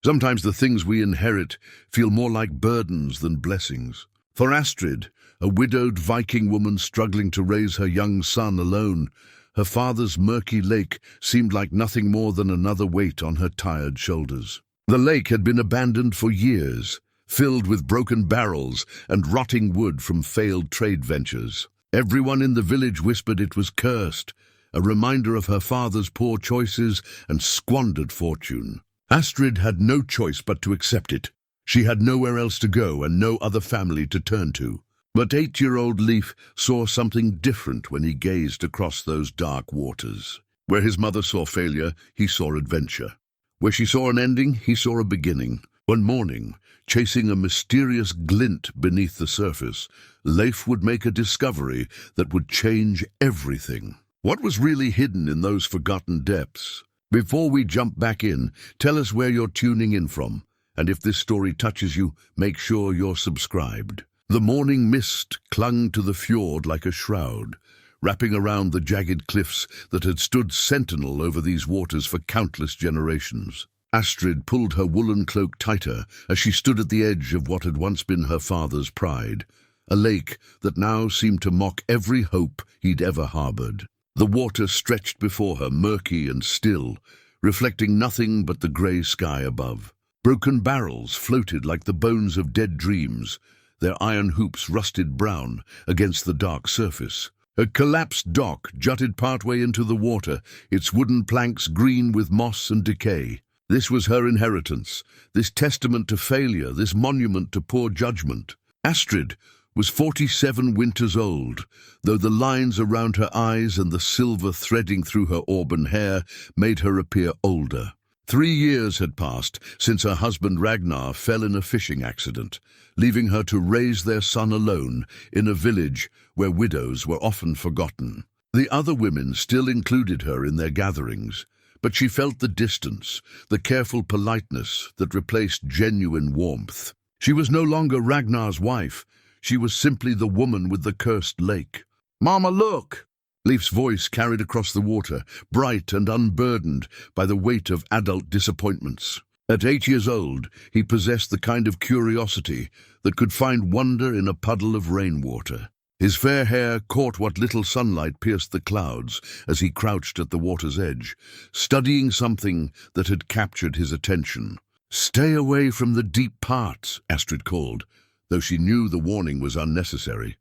Sometimes the things we inherit feel more like burdens than blessings. For Astrid, a widowed Viking woman struggling to raise her young son alone, her father's murky lake seemed like nothing more than another weight on her tired shoulders. The lake had been abandoned for years, filled with broken barrels and rotting wood from failed trade ventures. Everyone in the village whispered it was cursed, a reminder of her father's poor choices and squandered fortune. Astrid had no choice but to accept it. She had nowhere else to go and no other family to turn to. But 8-year-old Leif saw something different when he gazed across those dark waters. Where his mother saw failure, he saw adventure. Where she saw an ending, he saw a beginning. One morning, chasing a mysterious glint beneath the surface, Leif would make a discovery that would change everything. What was really hidden in those forgotten depths? Before we jump back in, tell us where you're tuning in from. And if this story touches you, make sure you're subscribed. The morning mist clung to the fjord like a shroud, wrapping around the jagged cliffs that had stood sentinel over these waters for countless generations. Astrid pulled her woolen cloak tighter as she stood at the edge of what had once been her father's pride, a lake that now seemed to mock every hope he'd ever harbored. The water stretched before her, murky and still, reflecting nothing but the grey sky above. Broken barrels floated like the bones of dead dreams, their iron hoops rusted brown against the dark surface. A collapsed dock jutted partway into the water, its wooden planks green with moss and decay. This was her inheritance, this testament to failure, this monument to poor judgment. Astrid was 47 winters old, though the lines around her eyes and the silver threading through her auburn hair made her appear older. 3 years had passed since her husband Ragnar fell in a fishing accident, leaving her to raise their son alone in a village where widows were often forgotten. The other women still included her in their gatherings, but she felt the distance, the careful politeness that replaced genuine warmth. She was no longer Ragnar's wife. She was simply the woman with the cursed lake. "Mama, look!" Leif's voice carried across the water, bright and unburdened by the weight of adult disappointments. At 8 years old, he possessed the kind of curiosity that could find wonder in a puddle of rainwater. His fair hair caught what little sunlight pierced the clouds as he crouched at the water's edge, studying something that had captured his attention. "Stay away from the deep parts," Astrid called, though she knew the warning was unnecessary.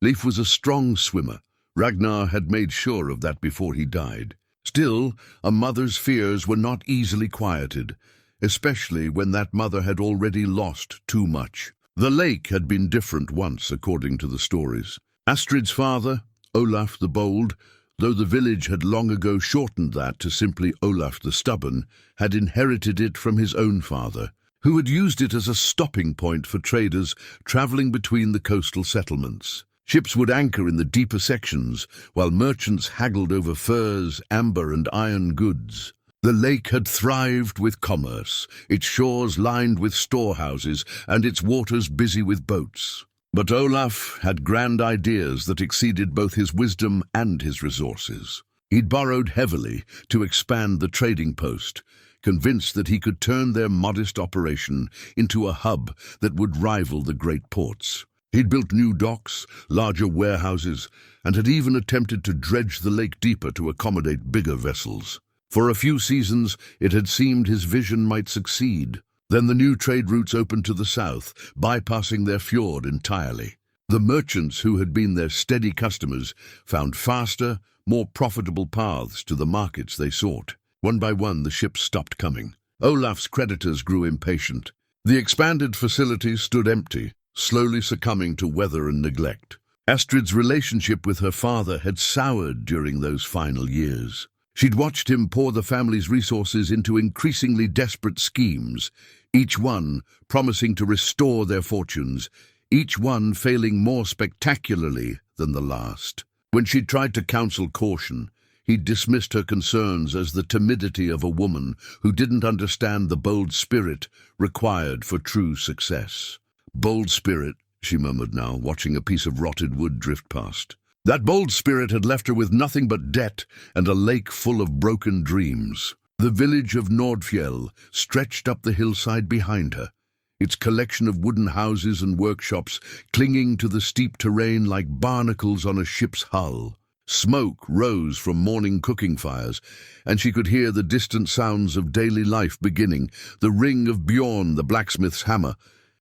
Leif was a strong swimmer. Ragnar had made sure of that before he died. Still, a mother's fears were not easily quieted, especially when that mother had already lost too much. The lake had been different once, according to the stories. Astrid's father, Olaf the Bold, though the village had long ago shortened that to simply Olaf the Stubborn, had inherited it from his own father, who had used it as a stopping point for traders traveling between the coastal settlements. Ships would anchor in the deeper sections, while merchants haggled over furs, amber, and iron goods. The lake had thrived with commerce, its shores lined with storehouses, and its waters busy with boats. But Olaf had grand ideas that exceeded both his wisdom and his resources. He'd borrowed heavily to expand the trading post, convinced that he could turn their modest operation into a hub that would rival the great ports. He'd built new docks, larger warehouses, and had even attempted to dredge the lake deeper to accommodate bigger vessels. For a few seasons, it had seemed his vision might succeed. Then the new trade routes opened to the south, bypassing their fjord entirely. The merchants who had been their steady customers found faster, more profitable paths to the markets they sought. One by one, the ships stopped coming. Olaf's creditors grew impatient. The expanded facilities stood empty, slowly succumbing to weather and neglect. Astrid's relationship with her father had soured during those final years. She'd watched him pour the family's resources into increasingly desperate schemes, each one promising to restore their fortunes, each one failing more spectacularly than the last. When she'd tried to counsel caution, he'd dismissed her concerns as the timidity of a woman who didn't understand the bold spirit required for true success. "Bold spirit," she murmured now, watching a piece of rotted wood drift past. That bold spirit had left her with nothing but debt and a lake full of broken dreams. The village of Nordfjell stretched up the hillside behind her, its collection of wooden houses and workshops clinging to the steep terrain like barnacles on a ship's hull. Smoke rose from morning cooking fires, and she could hear the distant sounds of daily life beginning, the ring of Bjorn, the blacksmith's hammer,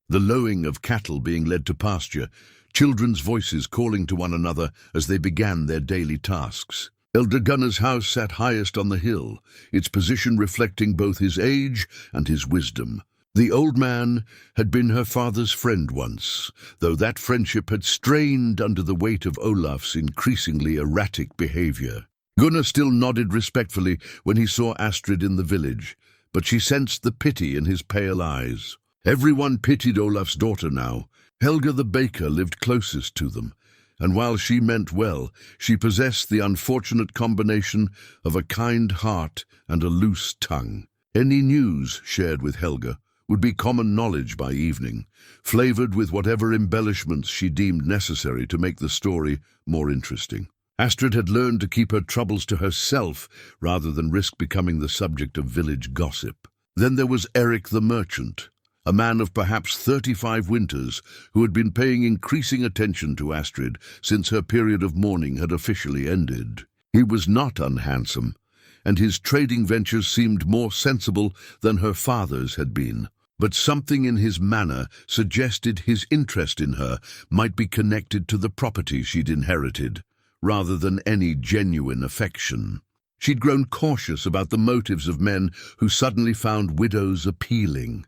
the lowing of cattle being led to pasture, children's voices calling to one another as they began their daily tasks. Elder Gunnar's house sat highest on the hill, its position reflecting both his age and his wisdom. The old man had been her father's friend once, though that friendship had strained under the weight of Olaf's increasingly erratic behavior. Gunnar still nodded respectfully when he saw Astrid in the village, but she sensed the pity in his pale eyes. Everyone pitied Olaf's daughter now. Helga the baker lived closest to them, and while she meant well, she possessed the unfortunate combination of a kind heart and a loose tongue. Any news shared with Helga would be common knowledge by evening, flavored with whatever embellishments she deemed necessary to make the story more interesting. Astrid had learned to keep her troubles to herself rather than risk becoming the subject of village gossip. Then there was Eric the merchant, a man of perhaps 35 winters who had been paying increasing attention to Astrid since her period of mourning had officially ended. He was not unhandsome, and his trading ventures seemed more sensible than her father's had been. But something in his manner suggested his interest in her might be connected to the property she'd inherited, rather than any genuine affection. She'd grown cautious about the motives of men who suddenly found widows appealing.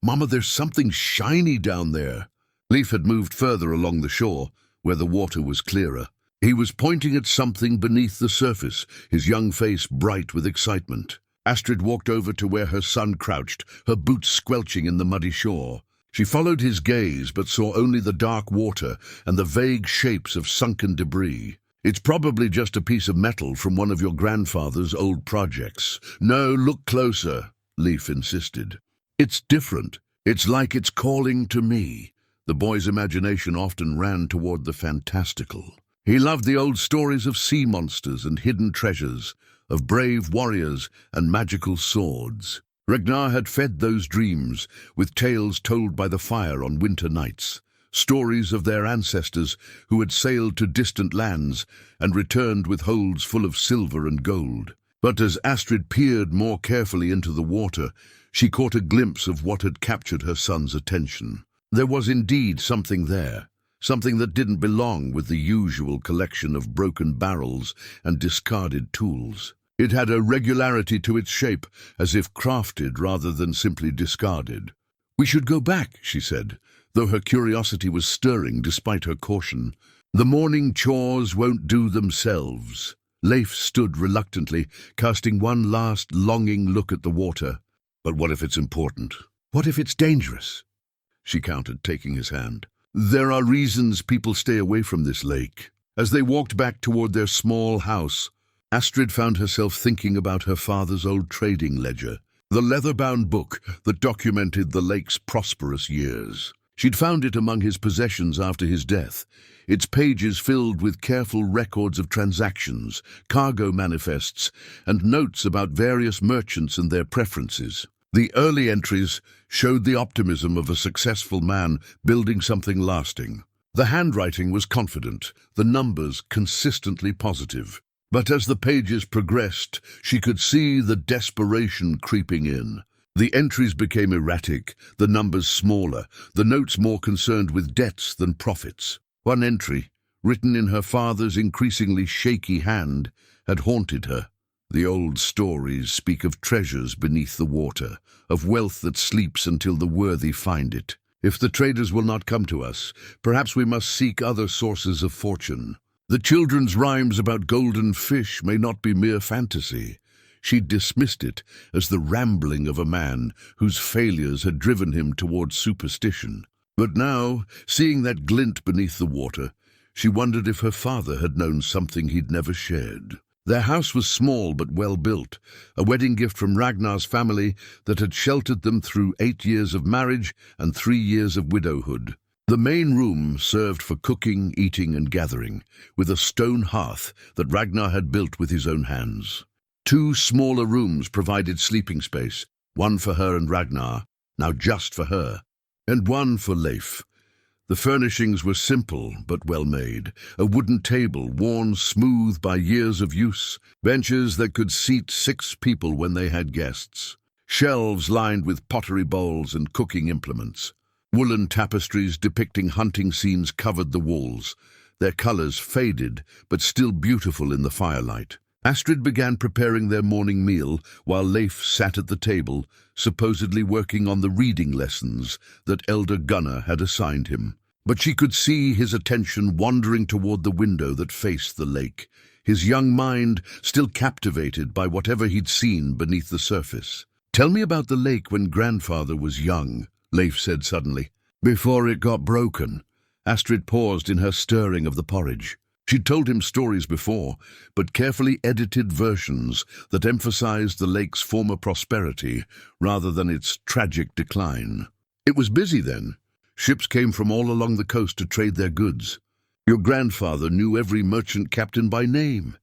"Mama, there's something shiny down there." Leif had moved further along the shore, where the water was clearer. He was pointing at something beneath the surface, his young face bright with excitement. Astrid walked over to where her son crouched, her boots squelching in the muddy shore. She followed his gaze, but saw only the dark water and the vague shapes of sunken debris. "It's probably just a piece of metal from one of your grandfather's old projects." "No, look closer," Leif insisted. "It's different. It's like it's calling to me." The boy's imagination often ran toward the fantastical. He loved the old stories of sea monsters and hidden treasures, of brave warriors and magical swords. Ragnar had fed those dreams with tales told by the fire on winter nights, stories of their ancestors who had sailed to distant lands and returned with holds full of silver and gold. But as Astrid peered more carefully into the water, she caught a glimpse of what had captured her son's attention. There was indeed something there, something that didn't belong with the usual collection of broken barrels and discarded tools. It had a regularity to its shape, as if crafted rather than simply discarded. "We should go back," she said, though her curiosity was stirring despite her caution. "The morning chores won't do themselves." Leif stood reluctantly, casting one last longing look at the water. "But what if it's important? What if it's dangerous?" she countered, taking his hand. "There are reasons people stay away from this lake." As they walked back toward their small house, Astrid found herself thinking about her father's old trading ledger, the leather-bound book that documented the lake's prosperous years. She'd found it among his possessions after his death, its pages filled with careful records of transactions, cargo manifests, and notes about various merchants and their preferences. The early entries showed the optimism of a successful man building something lasting. The handwriting was confident, the numbers consistently positive. But as the pages progressed, she could see the desperation creeping in. The entries became erratic, the numbers smaller, the notes more concerned with debts than profits. One entry, written in her father's increasingly shaky hand, had haunted her. "The old stories speak of treasures beneath the water, of wealth that sleeps until the worthy find it. If the traders will not come to us, perhaps we must seek other sources of fortune. The children's rhymes about golden fish may not be mere fantasy." She dismissed it as the rambling of a man whose failures had driven him towards superstition. But now, seeing that glint beneath the water, she wondered if her father had known something he'd never shared. Their house was small but well built, a wedding gift from Ragnar's family that had sheltered them through 8 years of marriage and 3 years of widowhood. The main room served for cooking, eating, and gathering, with a stone hearth that Ragnar had built with his own hands. Two smaller rooms provided sleeping space, one for her and Ragnar, now just for her, and one for Leif. The furnishings were simple but well made. A wooden table worn smooth by years of use, benches that could seat 6 people when they had guests, shelves lined with pottery bowls and cooking implements. Woolen tapestries depicting hunting scenes covered the walls, their colors faded but still beautiful in the firelight. Astrid began preparing their morning meal while Leif sat at the table, supposedly working on the reading lessons that Elder Gunnar had assigned him. But she could see his attention wandering toward the window that faced the lake, his young mind still captivated by whatever he'd seen beneath the surface. "Tell me about the lake when grandfather was young," Leif said suddenly. "Before it got broken." Astrid paused in her stirring of the porridge. She'd told him stories before, but carefully edited versions that emphasized the lake's former prosperity rather than its tragic decline. "It was busy then. Ships came from all along the coast to trade their goods. Your grandfather knew every merchant captain by name.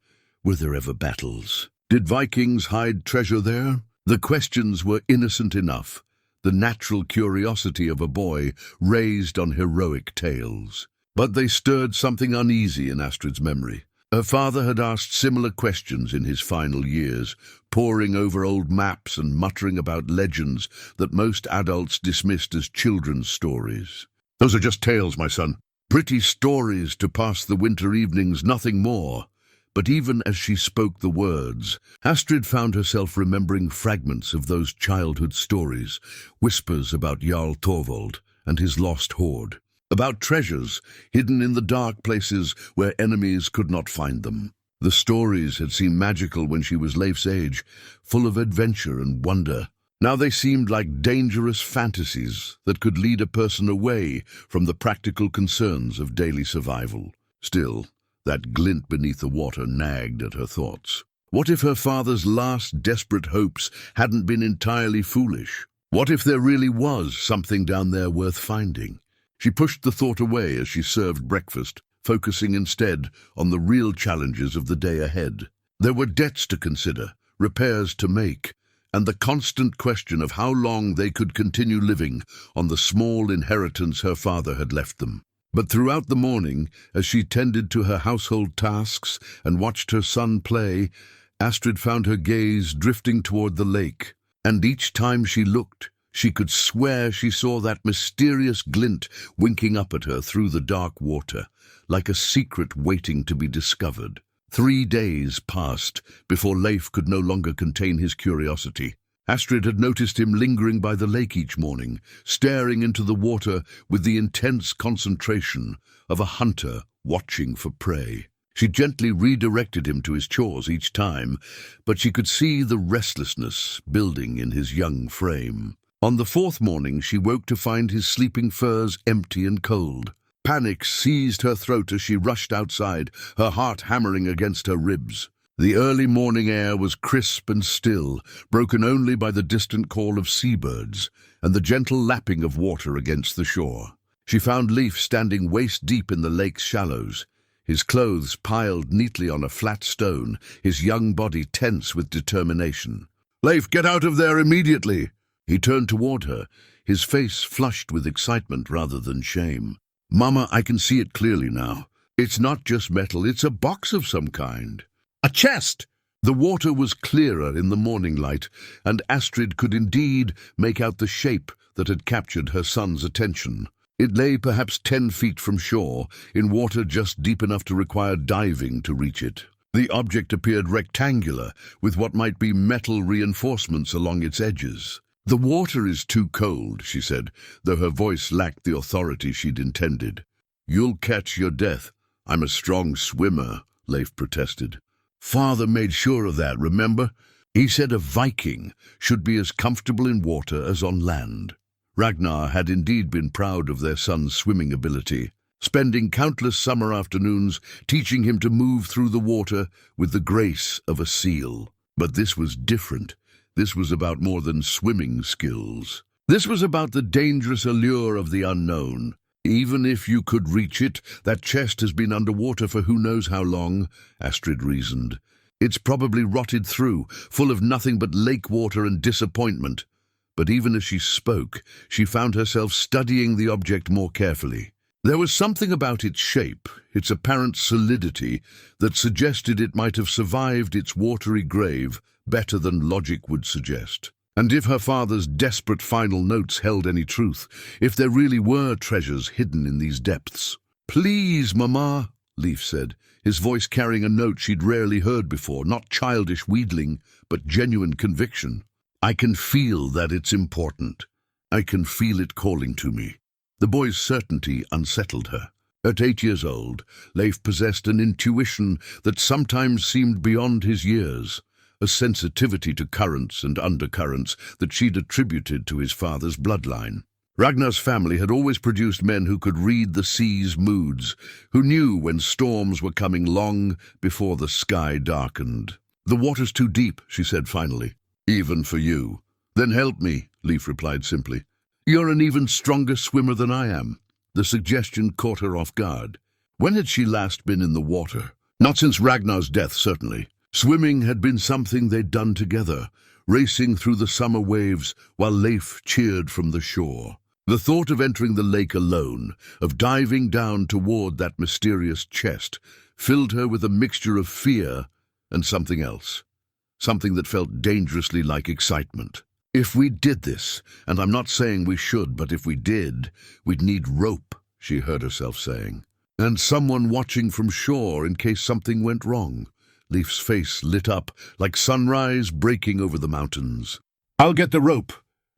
Were there ever battles? Did Vikings hide treasure there?" The questions were innocent enough, the natural curiosity of a boy raised on heroic tales. But they stirred something uneasy in Astrid's memory. Her father had asked similar questions in his final years, poring over old maps and muttering about legends that most adults dismissed as children's stories. "Those are just tales, my son. Pretty stories to pass the winter evenings, nothing more." But even as she spoke the words, Astrid found herself remembering fragments of those childhood stories, whispers about Jarl Torvald and his lost hoard, about treasures hidden in the dark places where enemies could not find them. The stories had seemed magical when she was Leif's age, full of adventure and wonder. Now they seemed like dangerous fantasies that could lead a person away from the practical concerns of daily survival. Still, that glint beneath the water nagged at her thoughts. What if her father's last desperate hopes hadn't been entirely foolish? What if there really was something down there worth finding? She pushed the thought away as she served breakfast, focusing instead on the real challenges of the day ahead. There were debts to consider, repairs to make, and the constant question of how long they could continue living on the small inheritance her father had left them. But throughout the morning, as she tended to her household tasks and watched her son play, Astrid found her gaze drifting toward the lake, and each time she looked, she could swear she saw that mysterious glint winking up at her through the dark water, like a secret waiting to be discovered. 3 days passed before Leif could no longer contain his curiosity. Astrid had noticed him lingering by the lake each morning, staring into the water with the intense concentration of a hunter watching for prey. She gently redirected him to his chores each time, but she could see the restlessness building in his young frame. On the 4th morning, she woke to find his sleeping furs empty and cold. Panic seized her throat as she rushed outside, her heart hammering against her ribs. The early morning air was crisp and still, broken only by the distant call of seabirds and the gentle lapping of water against the shore. She found Leif standing waist-deep in the lake's shallows, his clothes piled neatly on a flat stone, his young body tense with determination. "Leif, get out of there immediately!" He turned toward her, his face flushed with excitement rather than shame. "Mama, I can see it clearly now. It's not just metal, it's a box of some kind. A chest!" The water was clearer in the morning light, and Astrid could indeed make out the shape that had captured her son's attention. It lay perhaps 10 feet from shore, in water just deep enough to require diving to reach it. The object appeared rectangular, with what might be metal reinforcements along its edges. "The water is too cold," she said, though her voice lacked the authority she'd intended. "You'll catch your death. I'm a strong swimmer," Leif protested. "Father made sure of that, remember? He said a Viking should be as comfortable in water as on land." Ragnar had indeed been proud of their son's swimming ability, spending countless summer afternoons teaching him to move through the water with the grace of a seal. But this was different. This was about more than swimming skills. This was about the dangerous allure of the unknown. "Even if you could reach it, that chest has been underwater for who knows how long," Astrid reasoned. It's probably rotted through, full of nothing but lake water and disappointment. But even as she spoke, she found herself studying the object more carefully. There was something about its shape, its apparent solidity, that suggested it might have survived its watery grave better than logic would suggest. And if her father's desperate final notes held any truth, if there really were treasures hidden in these depths. "Please, Mama," Leif said, his voice carrying a note she'd rarely heard before, not childish wheedling, but genuine conviction. "I can feel that it's important. I can feel it calling to me." The boy's certainty unsettled her. At 8 years old, Leif possessed an intuition that sometimes seemed beyond his years, a sensitivity to currents and undercurrents that she'd attributed to his father's bloodline. Ragnar's family had always produced men who could read the sea's moods, who knew when storms were coming long before the sky darkened. "The water's too deep," she said finally. "Even for you." "Then help me," Leif replied simply. "You're an even stronger swimmer than I am." The suggestion caught her off guard. When had she last been in the water? Not since Ragnar's death, certainly. Swimming had been something they'd done together, racing through the summer waves while Leif cheered from the shore. The thought of entering the lake alone, of diving down toward that mysterious chest, filled her with a mixture of fear and something else. Something that felt dangerously like excitement. "If we did this, and I'm not saying we should, but if we did, we'd need rope," she heard herself saying. "And someone watching from shore in case something went wrong." Leif's face lit up like sunrise breaking over the mountains. "I'll get the rope,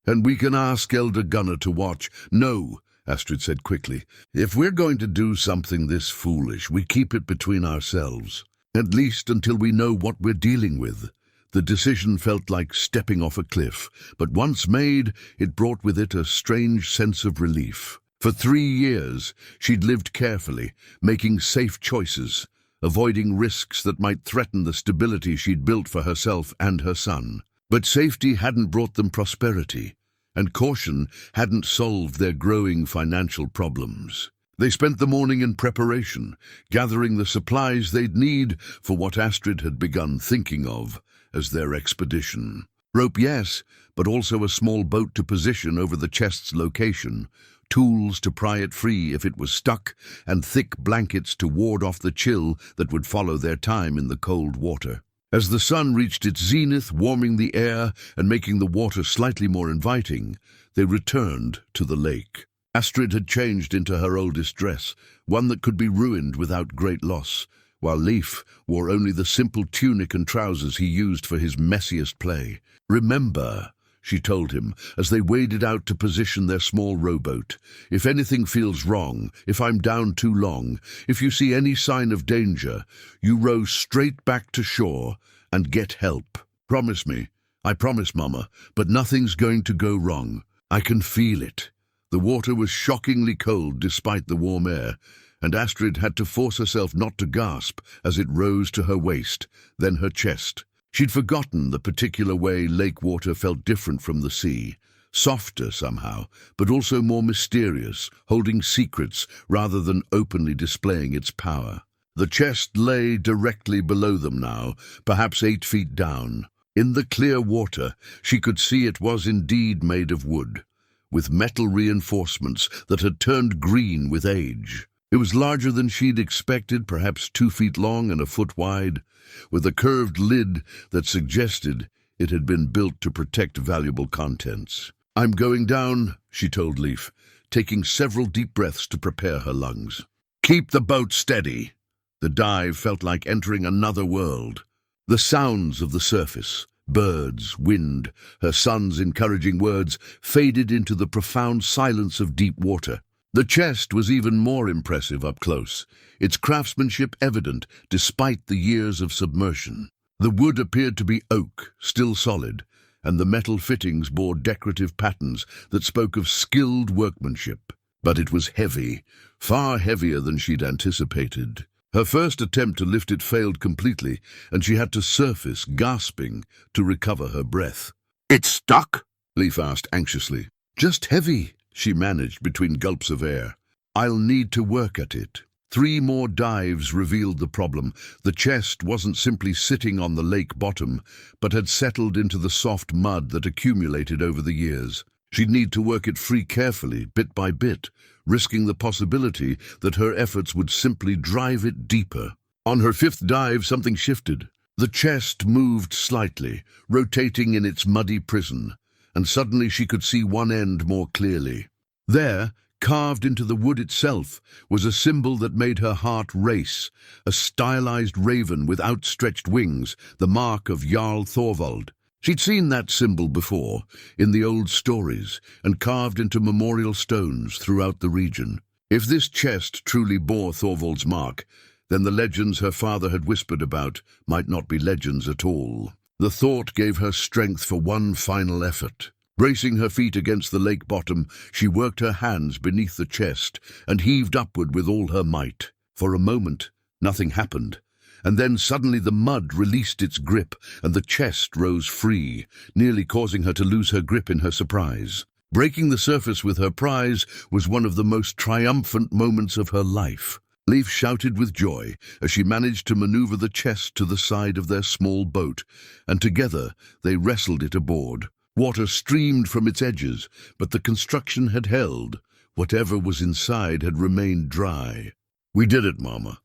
and we can ask Elder Gunnar to watch." "No," Astrid said quickly. "If we're going to do something this foolish, we keep it between ourselves. At least until we know what we're dealing with." The decision felt like stepping off a cliff, but once made, it brought with it a strange sense of relief. For 3 years, she'd lived carefully, making safe choices, avoiding risks that might threaten the stability she'd built for herself and her son. But safety hadn't brought them prosperity, and caution hadn't solved their growing financial problems. They spent the morning in preparation, gathering the supplies they'd need for what Astrid had begun thinking of as their expedition. Rope, yes, but also a small boat to position over the chest's location, tools to pry it free if it was stuck, and thick blankets to ward off the chill that would follow their time in the cold water. As the sun reached its zenith, warming the air and making the water slightly more inviting, they returned to the lake. Astrid had changed into her oldest dress, one that could be ruined without great loss, while Leif wore only the simple tunic and trousers he used for his messiest play. "Remember," she told him, as they waded out to position their small rowboat, "if anything feels wrong, if I'm down too long, if you see any sign of danger, you row straight back to shore and get help. Promise me." "I promise, Mama, but nothing's going to go wrong. I can feel it." The water was shockingly cold despite the warm air, and Astrid had to force herself not to gasp as it rose to her waist, then her chest. She'd forgotten the particular way lake water felt different from the sea, softer somehow, but also more mysterious, holding secrets rather than openly displaying its power. The chest lay directly below them now, perhaps 8 feet down. In the clear water, she could see it was indeed made of wood, with metal reinforcements that had turned green with age. It was larger than she'd expected, perhaps 2 feet long and a foot wide, with a curved lid that suggested it had been built to protect valuable contents. "I'm going down," she told Leif, taking several deep breaths to prepare her lungs. "Keep the boat steady." The dive felt like entering another world. The sounds of the surface, birds, wind, her son's encouraging words, faded into the profound silence of deep water. The chest was even more impressive up close, its craftsmanship evident despite the years of submersion. The wood appeared to be oak, still solid, and the metal fittings bore decorative patterns that spoke of skilled workmanship. But it was heavy, far heavier than she'd anticipated. Her first attempt to lift it failed completely, and she had to surface, gasping, to recover her breath. "It's stuck?" Leif asked anxiously. "Just heavy," she managed between gulps of air. "I'll need to work at it." 3 more dives revealed the problem. The chest wasn't simply sitting on the lake bottom, but had settled into the soft mud that accumulated over the years. She'd need to work it free carefully, bit by bit, risking the possibility that her efforts would simply drive it deeper. On her 5th dive, something shifted. The chest moved slightly, rotating in its muddy prison, and suddenly she could see one end more clearly. There, carved into the wood itself, was a symbol that made her heart race, a stylized raven with outstretched wings, the mark of Jarl Thorvald. She'd seen that symbol before, in the old stories, and carved into memorial stones throughout the region. If this chest truly bore Thorvald's mark, then the legends her father had whispered about might not be legends at all. The thought gave her strength for one final effort. Bracing her feet against the lake bottom, she worked her hands beneath the chest and heaved upward with all her might. For a moment, nothing happened, and then suddenly the mud released its grip and the chest rose free, nearly causing her to lose her grip in her surprise. Breaking the surface with her prize was one of the most triumphant moments of her life. Leif shouted with joy as she managed to maneuver the chest to the side of their small boat, and together they wrestled it aboard. Water streamed from its edges, but the construction had held. Whatever was inside had remained dry. "We did it, Mama.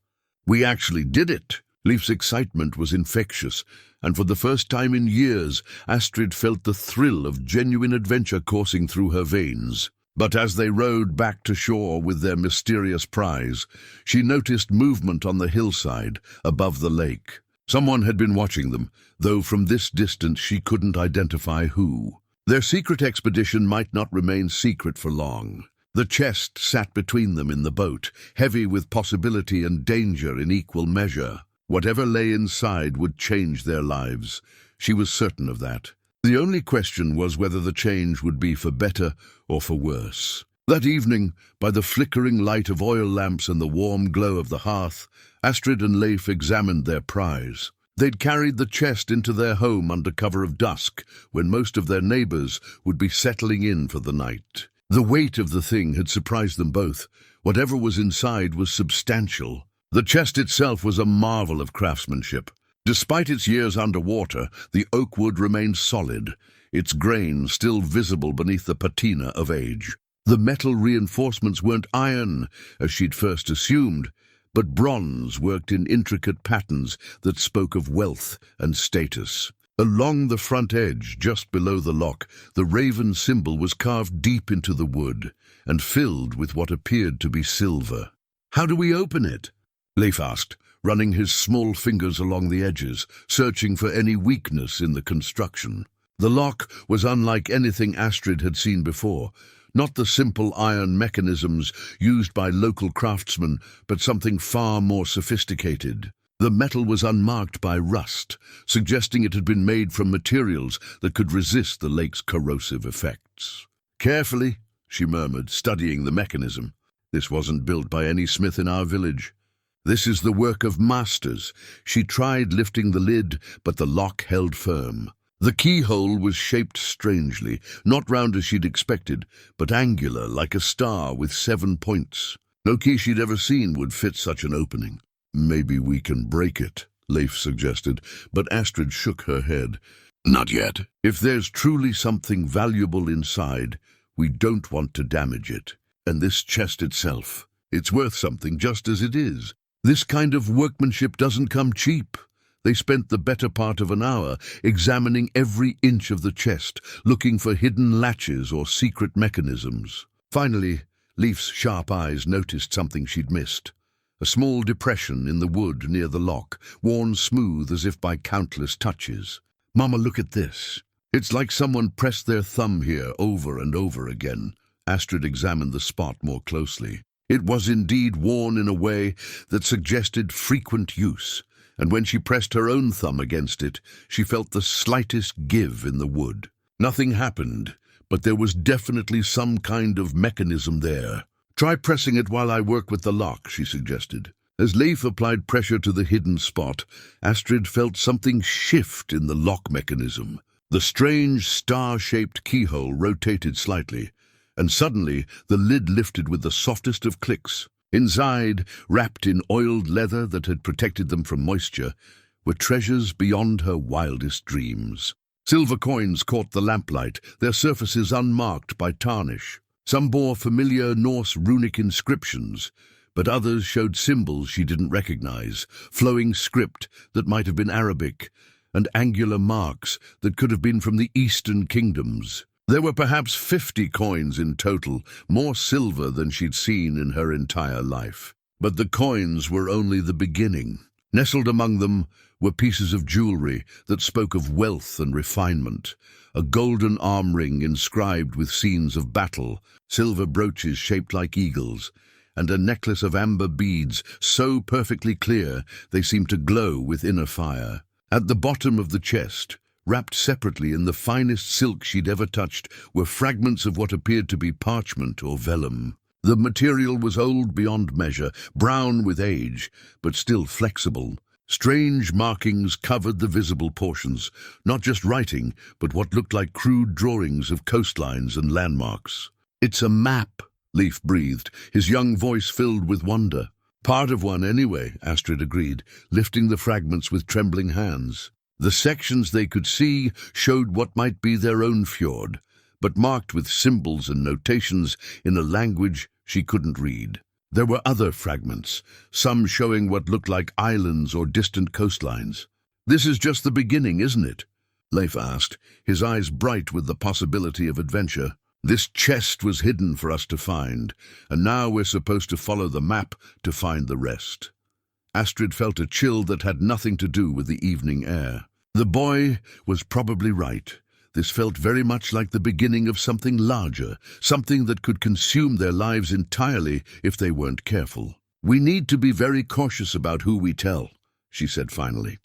We actually did it!" Leif's excitement was infectious, and for the first time in years, Astrid felt the thrill of genuine adventure coursing through her veins. But as they rowed back to shore with their mysterious prize, she noticed movement on the hillside above the lake. Someone had been watching them, though from this distance she couldn't identify who. Their secret expedition might not remain secret for long. The chest sat between them in the boat, heavy with possibility and danger in equal measure. Whatever lay inside would change their lives. She was certain of that. The only question was whether the change would be for better or for worse. That evening, by the flickering light of oil lamps and the warm glow of the hearth, Astrid and Leif examined their prize. They'd carried the chest into their home under cover of dusk, when most of their neighbors would be settling in for the night. The weight of the thing had surprised them both. Whatever was inside was substantial. The chest itself was a marvel of craftsmanship. Despite its years underwater, the oak wood remained solid, its grain still visible beneath the patina of age. The metal reinforcements weren't iron, as she'd first assumed, but bronze worked in intricate patterns that spoke of wealth and status. Along the front edge, just below the lock, the raven symbol was carved deep into the wood and filled with what appeared to be silver. "How do we open it?" Leif asked, running his small fingers along the edges, searching for any weakness in the construction. The lock was unlike anything Astrid had seen before, not the simple iron mechanisms used by local craftsmen, but something far more sophisticated. The metal was unmarked by rust, suggesting it had been made from materials that could resist the lake's corrosive effects. "Carefully," she murmured, studying the mechanism. "This wasn't built by any smith in our village. This is the work of masters." She tried lifting the lid, but the lock held firm. The keyhole was shaped strangely, not round as she'd expected, but angular like a star with 7 points. No key she'd ever seen would fit such an opening. "Maybe we can break it," Leif suggested, but Astrid shook her head. "Not yet. If there's truly something valuable inside, we don't want to damage it. And this chest itself, it's worth something just as it is. This kind of workmanship doesn't come cheap." They spent the better part of an hour examining every inch of the chest, looking for hidden latches or secret mechanisms. Finally, Leif's sharp eyes noticed something she'd missed. A small depression in the wood near the lock, worn smooth as if by countless touches. "Mama, look at this. It's like someone pressed their thumb here over and over again." Astrid examined the spot more closely. It was indeed worn in a way that suggested frequent use, and when she pressed her own thumb against it, she felt the slightest give in the wood. Nothing happened, but there was definitely some kind of mechanism there. "Try pressing it while I work with the lock," she suggested. As Leif applied pressure to the hidden spot, Astrid felt something shift in the lock mechanism. The strange star-shaped keyhole rotated slightly, and suddenly the lid lifted with the softest of clicks. Inside, wrapped in oiled leather that had protected them from moisture, were treasures beyond her wildest dreams. Silver coins caught the lamplight, their surfaces unmarked by tarnish. Some bore familiar Norse runic inscriptions, but others showed symbols she didn't recognize, flowing script that might have been Arabic, and angular marks that could have been from the Eastern kingdoms. There were perhaps 50 coins in total, more silver than she'd seen in her entire life. But the coins were only the beginning. Nestled among them were pieces of jewelry that spoke of wealth and refinement, a golden arm ring inscribed with scenes of battle, silver brooches shaped like eagles, and a necklace of amber beads so perfectly clear they seemed to glow with inner fire. At the bottom of the chest, wrapped separately in the finest silk she'd ever touched, were fragments of what appeared to be parchment or vellum. The material was old beyond measure, brown with age, but still flexible. Strange markings covered the visible portions, not just writing, but what looked like crude drawings of coastlines and landmarks. "It's a map," Leif breathed, his young voice filled with wonder. "Part of one, anyway," Astrid agreed, lifting the fragments with trembling hands. The sections they could see showed what might be their own fjord, but marked with symbols and notations in a language she couldn't read. There were other fragments, some showing what looked like islands or distant coastlines. "This is just the beginning, isn't it?" Leif asked, his eyes bright with the possibility of adventure. "This chest was hidden for us to find, and now we're supposed to follow the map to find the rest." Astrid felt a chill that had nothing to do with the evening air. The boy was probably right. This felt very much like the beginning of something larger, something that could consume their lives entirely if they weren't careful. "We need to be very cautious about who we tell," she said finally.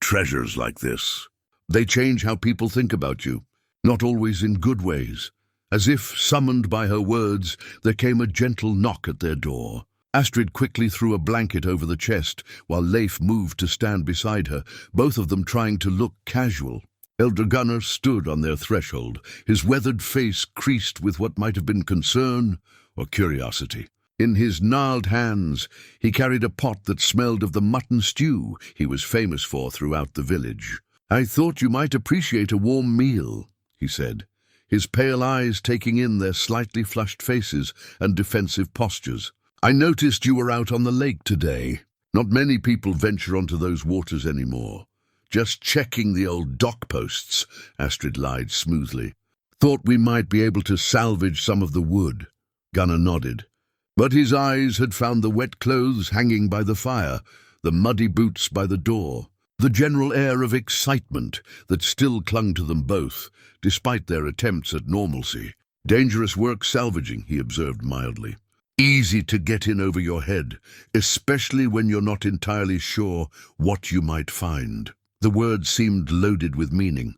"Treasures like this, they change how people think about you, not always in good ways." As if summoned by her words, there came a gentle knock at their door. Astrid quickly threw a blanket over the chest, while Leif moved to stand beside her, both of them trying to look casual. Elder Gunnar stood on their threshold, his weathered face creased with what might have been concern or curiosity. In his gnarled hands, he carried a pot that smelled of the mutton stew he was famous for throughout the village. "I thought you might appreciate a warm meal," he said, his pale eyes taking in their slightly flushed faces and defensive postures. "I noticed you were out on the lake today. Not many people venture onto those waters anymore." "Just checking the old dock posts," Astrid lied smoothly. "Thought we might be able to salvage some of the wood." Gunnar nodded. But his eyes had found the wet clothes hanging by the fire, the muddy boots by the door, the general air of excitement that still clung to them both, despite their attempts at normalcy. "Dangerous work salvaging," he observed mildly. "Easy to get in over your head, especially when you're not entirely sure what you might find." The words seemed loaded with meaning,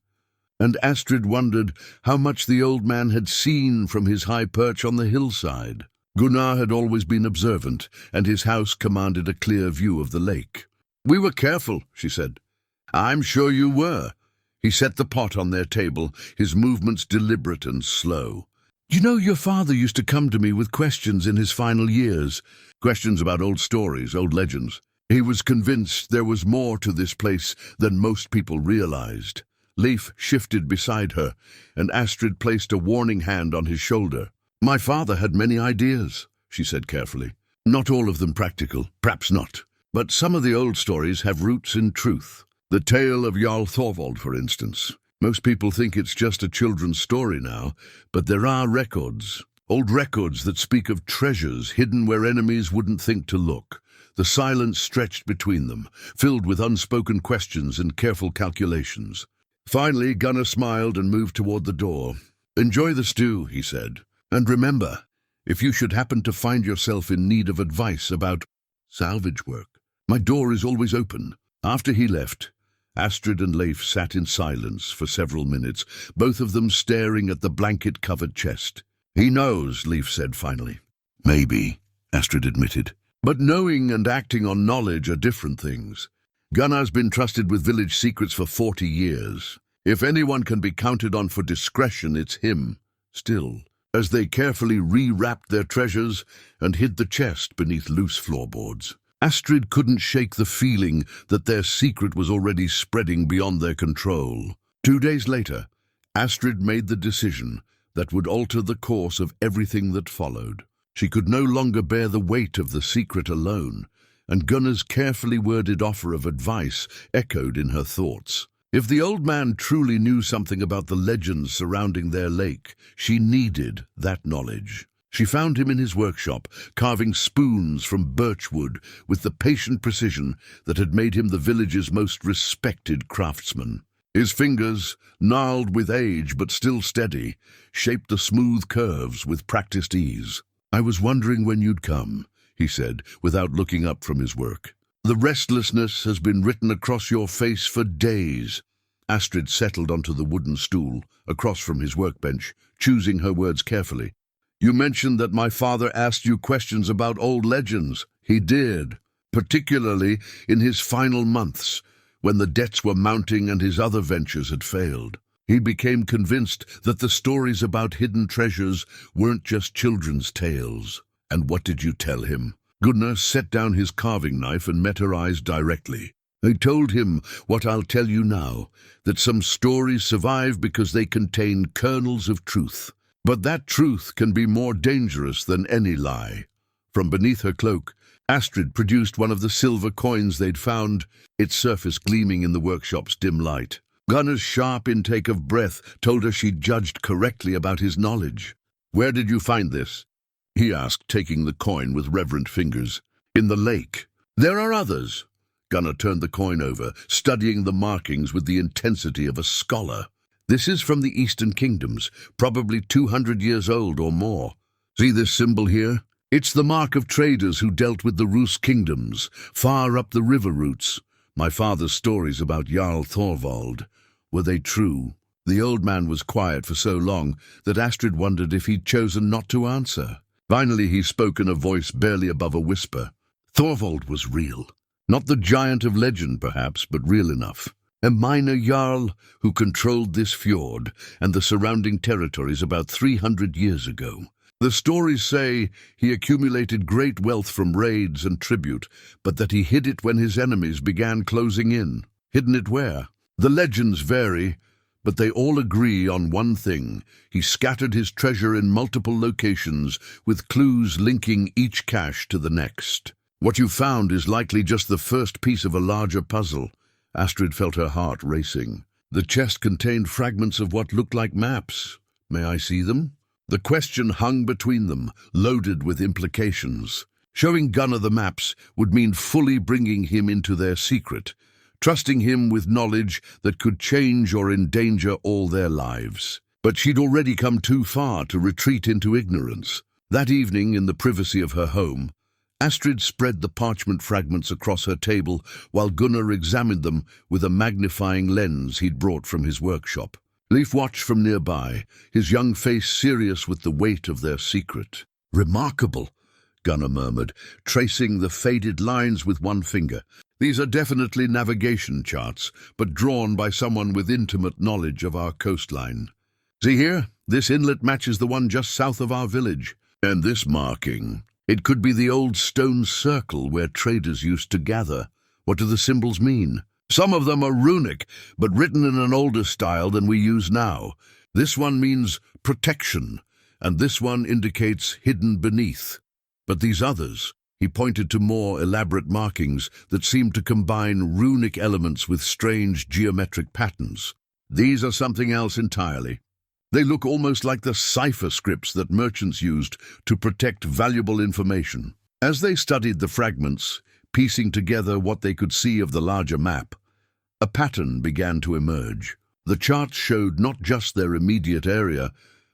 and Astrid wondered how much the old man had seen from his high perch on the hillside. Gunnar had always been observant, and his house commanded a clear view of the lake. "We were careful," she said. "I'm sure you were." He set the pot on their table, his movements deliberate and slow. "You know, your father used to come to me with questions in his final years, questions about old stories, old legends. He was convinced there was more to this place than most people realized." Leif shifted beside her, and Astrid placed a warning hand on his shoulder. "My father had many ideas," she said carefully. "Not all of them practical, perhaps not. But some of the old stories have roots in truth. The tale of Jarl Thorvald, for instance. Most people think it's just a children's story now, but there are records, old records that speak of treasures hidden where enemies wouldn't think to look. The silence stretched between them, filled with unspoken questions and careful calculations." Finally, Gunnar smiled and moved toward the door. "Enjoy the stew," he said. "And remember, if you should happen to find yourself in need of advice about salvage work, my door is always open." After he left, Astrid and Leif sat in silence for several minutes, both of them staring at the blanket-covered chest. "He knows," Leif said finally. "Maybe," Astrid admitted. "But knowing and acting on knowledge are different things. Gunnar's been trusted with village secrets for 40 years. If anyone can be counted on for discretion, it's him. Still, as they carefully rewrapped their treasures and hid the chest beneath loose floorboards. Astrid couldn't shake the feeling that their secret was already spreading beyond their control. 2 days later, Astrid made the decision that would alter the course of everything that followed. She could no longer bear the weight of the secret alone, and Gunnar's carefully worded offer of advice echoed in her thoughts. If the old man truly knew something about the legends surrounding their lake, she needed that knowledge. She found him in his workshop, carving spoons from birchwood with the patient precision that had made him the village's most respected craftsman. His fingers, gnarled with age but still steady, shaped the smooth curves with practiced ease. "I was wondering when you'd come," he said, without looking up from his work. "The restlessness has been written across your face for days." Astrid settled onto the wooden stool across from his workbench, choosing her words carefully. "You mentioned that my father asked you questions about old legends." "He did, particularly in his final months, when the debts were mounting and his other ventures had failed. He became convinced that the stories about hidden treasures weren't just children's tales." "And what did you tell him?" Gunnar set down his carving knife and met her eyes directly. "I told him what I'll tell you now, that some stories survive because they contain kernels of truth. But that truth can be more dangerous than any lie." From beneath her cloak, Astrid produced one of the silver coins they'd found, its surface gleaming in the workshop's dim light. Gunnar's sharp intake of breath told her she'd judged correctly about his knowledge. "Where did you find this?" he asked, taking the coin with reverent fingers. "In the lake." "There are others." Gunnar turned the coin over, studying the markings with the intensity of a scholar. "This is from the Eastern Kingdoms, probably 200 years old or more. See this symbol here? It's the mark of traders who dealt with the Rus kingdoms, far up the river routes. My father's stories about Jarl Thorvald, were they true?" The old man was quiet for so long that Astrid wondered if he'd chosen not to answer. Finally he spoke in a voice barely above a whisper. "Thorvald was real. Not the giant of legend, perhaps, but real enough. A minor jarl who controlled this fjord and the surrounding territories about 300 years ago. The stories say he accumulated great wealth from raids and tribute, but that he hid it when his enemies began closing in. Hidden it where? The legends vary, but they all agree on one thing. He scattered his treasure in multiple locations, with clues linking each cache to the next. What you found is likely just the first piece of a larger puzzle." Astrid felt her heart racing. "The chest contained fragments of what looked like maps. May I see them?" The question hung between them, loaded with implications. Showing Gunnar the maps would mean fully bringing him into their secret, trusting him with knowledge that could change or endanger all their lives. But she'd already come too far to retreat into ignorance. That evening, in the privacy of her home, Astrid spread the parchment fragments across her table while Gunnar examined them with a magnifying lens he'd brought from his workshop. Leif watched from nearby, his young face serious with the weight of their secret. "Remarkable," Gunnar murmured, tracing the faded lines with one finger. "These are definitely navigation charts, but drawn by someone with intimate knowledge of our coastline. See here? This inlet matches the one just south of our village. And this marking, it could be the old stone circle where traders used to gather. What do the symbols mean? Some of them are runic, but written in an older style than we use now. This one means protection, and this one indicates hidden beneath. But these others," he pointed to more elaborate markings that seemed to combine runic elements with strange geometric patterns. "These are something else entirely. They look almost like the cipher scripts that merchants used to protect valuable information." As they studied the fragments, piecing together what they could see of the larger map, a pattern began to emerge. The charts showed not just their immediate area,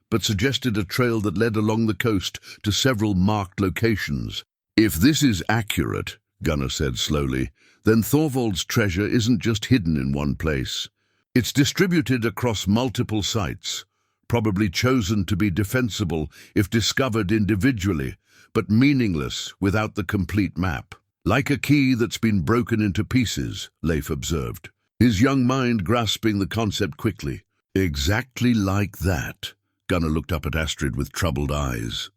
but suggested a trail that led along the coast to several marked locations. "If this is accurate," Gunnar said slowly, "then Thorvald's treasure isn't just hidden in one place. It's distributed across multiple sites, probably chosen to be defensible if discovered individually, but meaningless without the complete map. Like a key that's been broken into pieces," Leif observed, his young mind grasping the concept quickly. "Exactly like that," Gunnar looked up at Astrid with troubled eyes.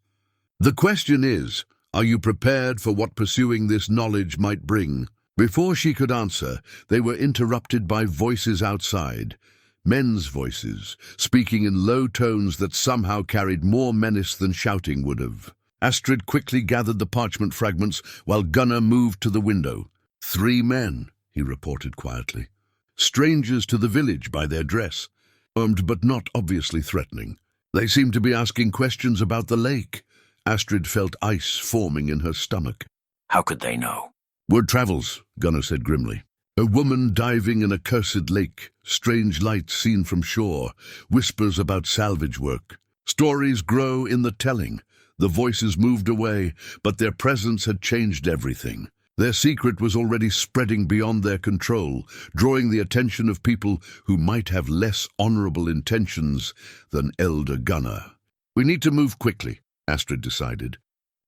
The question is, are you prepared for what pursuing this knowledge might bring? Before she could answer, they were interrupted by voices outside. Men's voices, speaking in low tones that somehow carried more menace than shouting would have. Astrid quickly gathered the parchment fragments while Gunnar moved to the window. 3 men, he reported quietly. Strangers to the village by their dress, armed but not obviously threatening. They seemed to be asking questions about the lake. Astrid felt ice forming in her stomach. How could they know? Word travels, Gunnar said grimly. A woman diving in a cursed lake, strange lights seen from shore, whispers about salvage work. Stories grow in the telling. The voices moved away, but their presence had changed everything. Their secret was already spreading beyond their control, drawing the attention of people who might have less honorable intentions than Elder Gunnar. We need to move quickly, Astrid decided.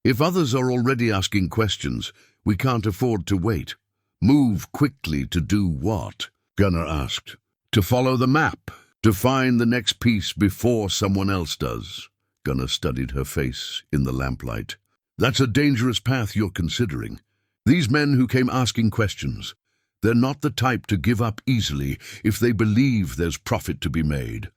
If others are already asking questions, we can't afford to wait. Move quickly to do what? Gunnar asked. To follow the map, to find the next piece before someone else does. Gunnar studied her face in the lamplight. That's a dangerous path you're considering. These men who came asking questions, they're not the type to give up easily if they believe there's profit to be made.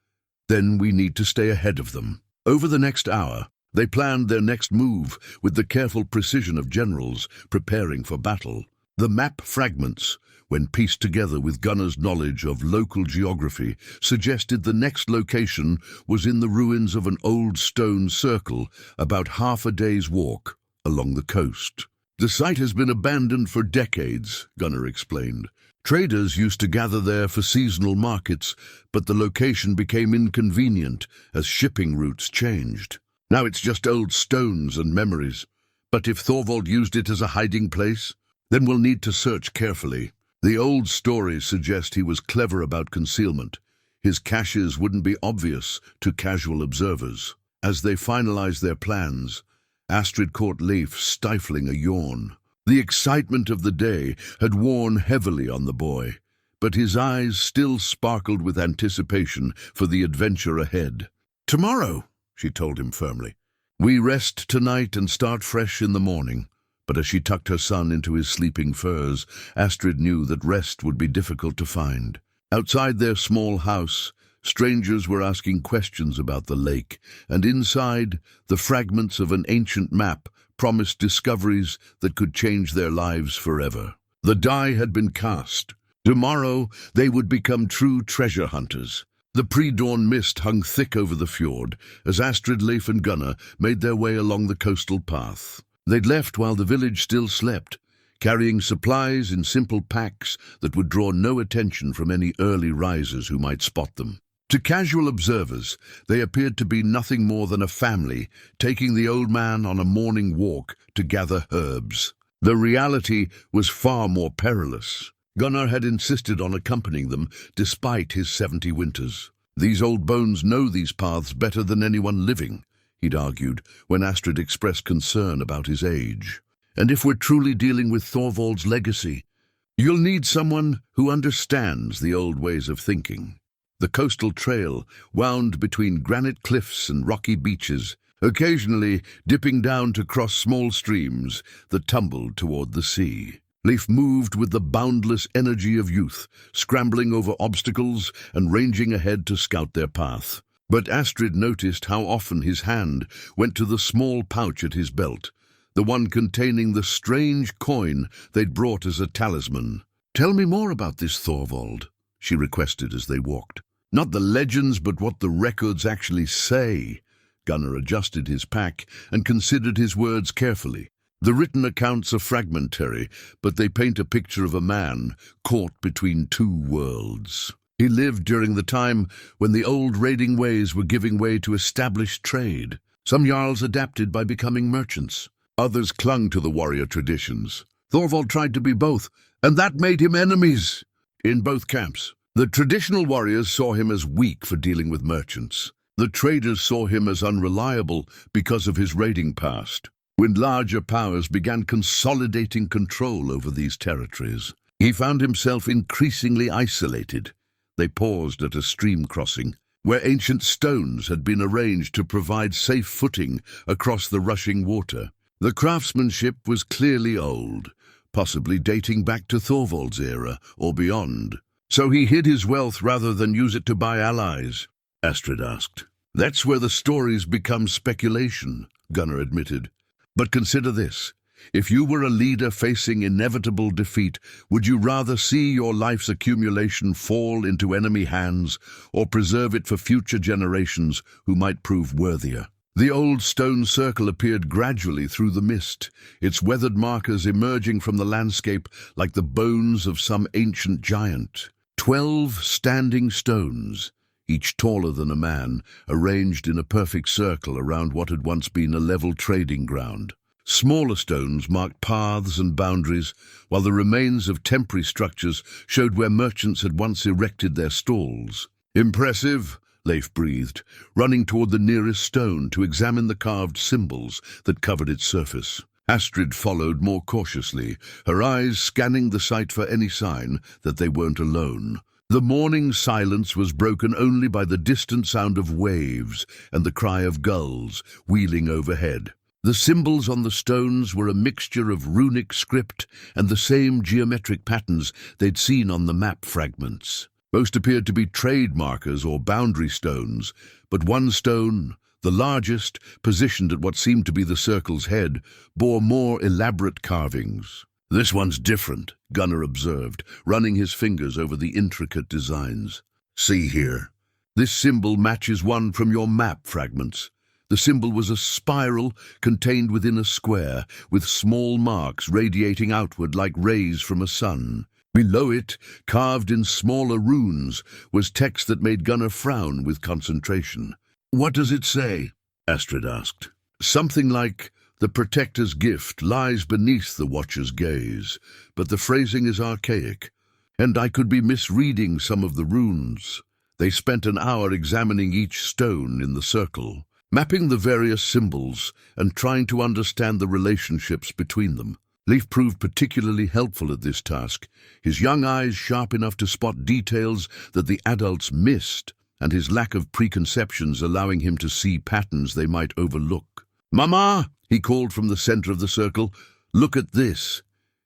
Then we need to stay ahead of them. Over the next hour, they planned their next move with the careful precision of generals preparing for battle. The map fragments, when pieced together with Gunnar's knowledge of local geography, suggested the next location was in the ruins of an old stone circle about half a day's walk along the coast. The site has been abandoned for decades, Gunnar explained. Traders used to gather there for seasonal markets, but the location became inconvenient as shipping routes changed. Now it's just old stones and memories. But if Thorvald used it as a hiding place, then we'll need to search carefully. The old stories suggest he was clever about concealment. His caches wouldn't be obvious to casual observers. As they finalized their plans, Astrid caught Leif stifling a yawn. The excitement of the day had worn heavily on the boy, but his eyes still sparkled with anticipation for the adventure ahead. Tomorrow, she told him firmly. We rest tonight and start fresh in the morning. But as she tucked her son into his sleeping furs, Astrid knew that rest would be difficult to find. Outside their small house, strangers were asking questions about the lake, and inside, the fragments of an ancient map promised discoveries that could change their lives forever. The die had been cast. Tomorrow, they would become true treasure hunters. The pre-dawn mist hung thick over the fjord as Astrid, Leif and Gunnar made their way along the coastal path. They'd left while the village still slept, carrying supplies in simple packs that would draw no attention from any early risers who might spot them. To casual observers, they appeared to be nothing more than a family taking the old man on a morning walk to gather herbs. The reality was far more perilous. Gunnar had insisted on accompanying them despite his 70 winters. These old bones know these paths better than anyone living, he'd argued when Astrid expressed concern about his age. And if we're truly dealing with Thorvald's legacy, you'll need someone who understands the old ways of thinking. The coastal trail wound between granite cliffs and rocky beaches, occasionally dipping down to cross small streams that tumbled toward the sea. Leif moved with the boundless energy of youth, scrambling over obstacles and ranging ahead to scout their path. But Astrid noticed how often his hand went to the small pouch at his belt, the one containing the strange coin they'd brought as a talisman. "Tell me more about this Thorvald," she requested as they walked. "Not the legends, but what the records actually say." Gunnar adjusted his pack and considered his words carefully. The written accounts are fragmentary, but they paint a picture of a man caught between 2 worlds. He lived during the time when the old raiding ways were giving way to established trade. Some jarls adapted by becoming merchants. Others clung to the warrior traditions. Thorvald tried to be both, and that made him enemies in both camps. The traditional warriors saw him as weak for dealing with merchants. The traders saw him as unreliable because of his raiding past. When larger powers began consolidating control over these territories, he found himself increasingly isolated. They paused at a stream crossing. where ancient stones had been arranged to provide safe footing across the rushing water. The craftsmanship was clearly old, possibly dating back to Thorvald's era or beyond. "So he hid his wealth rather than use it to buy allies?" Astrid asked. "That's where the stories become speculation," Gunnar admitted. "But consider this. If you were a leader facing inevitable defeat, would you rather see your life's accumulation fall into enemy hands or preserve it for future generations who might prove worthier?" The old stone circle appeared gradually through the mist, its weathered markers emerging from the landscape like the bones of some ancient giant. 12 standing stones, each taller than a man, arranged in a perfect circle around what had once been a level trading ground. Smaller stones marked paths and boundaries, while the remains of temporary structures showed where merchants had once erected their stalls. "Impressive," Leif breathed, running toward the nearest stone to examine the carved symbols that covered its surface. Astrid followed more cautiously, her eyes scanning the site for any sign that they weren't alone. The morning silence was broken only by the distant sound of waves and the cry of gulls wheeling overhead. The symbols on the stones were a mixture of runic script and the same geometric patterns they'd seen on the map fragments. Most appeared to be trade markers or boundary stones, but one stone, the largest, positioned at what seemed to be the circle's head, bore more elaborate carvings. "This one's different," Gunnar observed, running his fingers over the intricate designs. "See here. This symbol matches one from your map fragments." The symbol was a spiral contained within a square, with small marks radiating outward like rays from a sun. Below it, carved in smaller runes, was text that made Gunnar frown with concentration. "What does it say?" Astrid asked. "Something like, 'The protector's gift lies beneath the watcher's gaze,' but the phrasing is archaic, and I could be misreading some of the runes." They spent an hour examining each stone in the circle, mapping the various symbols and trying to understand the relationships between them. Leif proved particularly helpful at this task, his young eyes sharp enough to spot details that the adults missed, and his lack of preconceptions allowing him to see patterns they might overlook. "Mama!" he called from the center of the circle. "Look at this."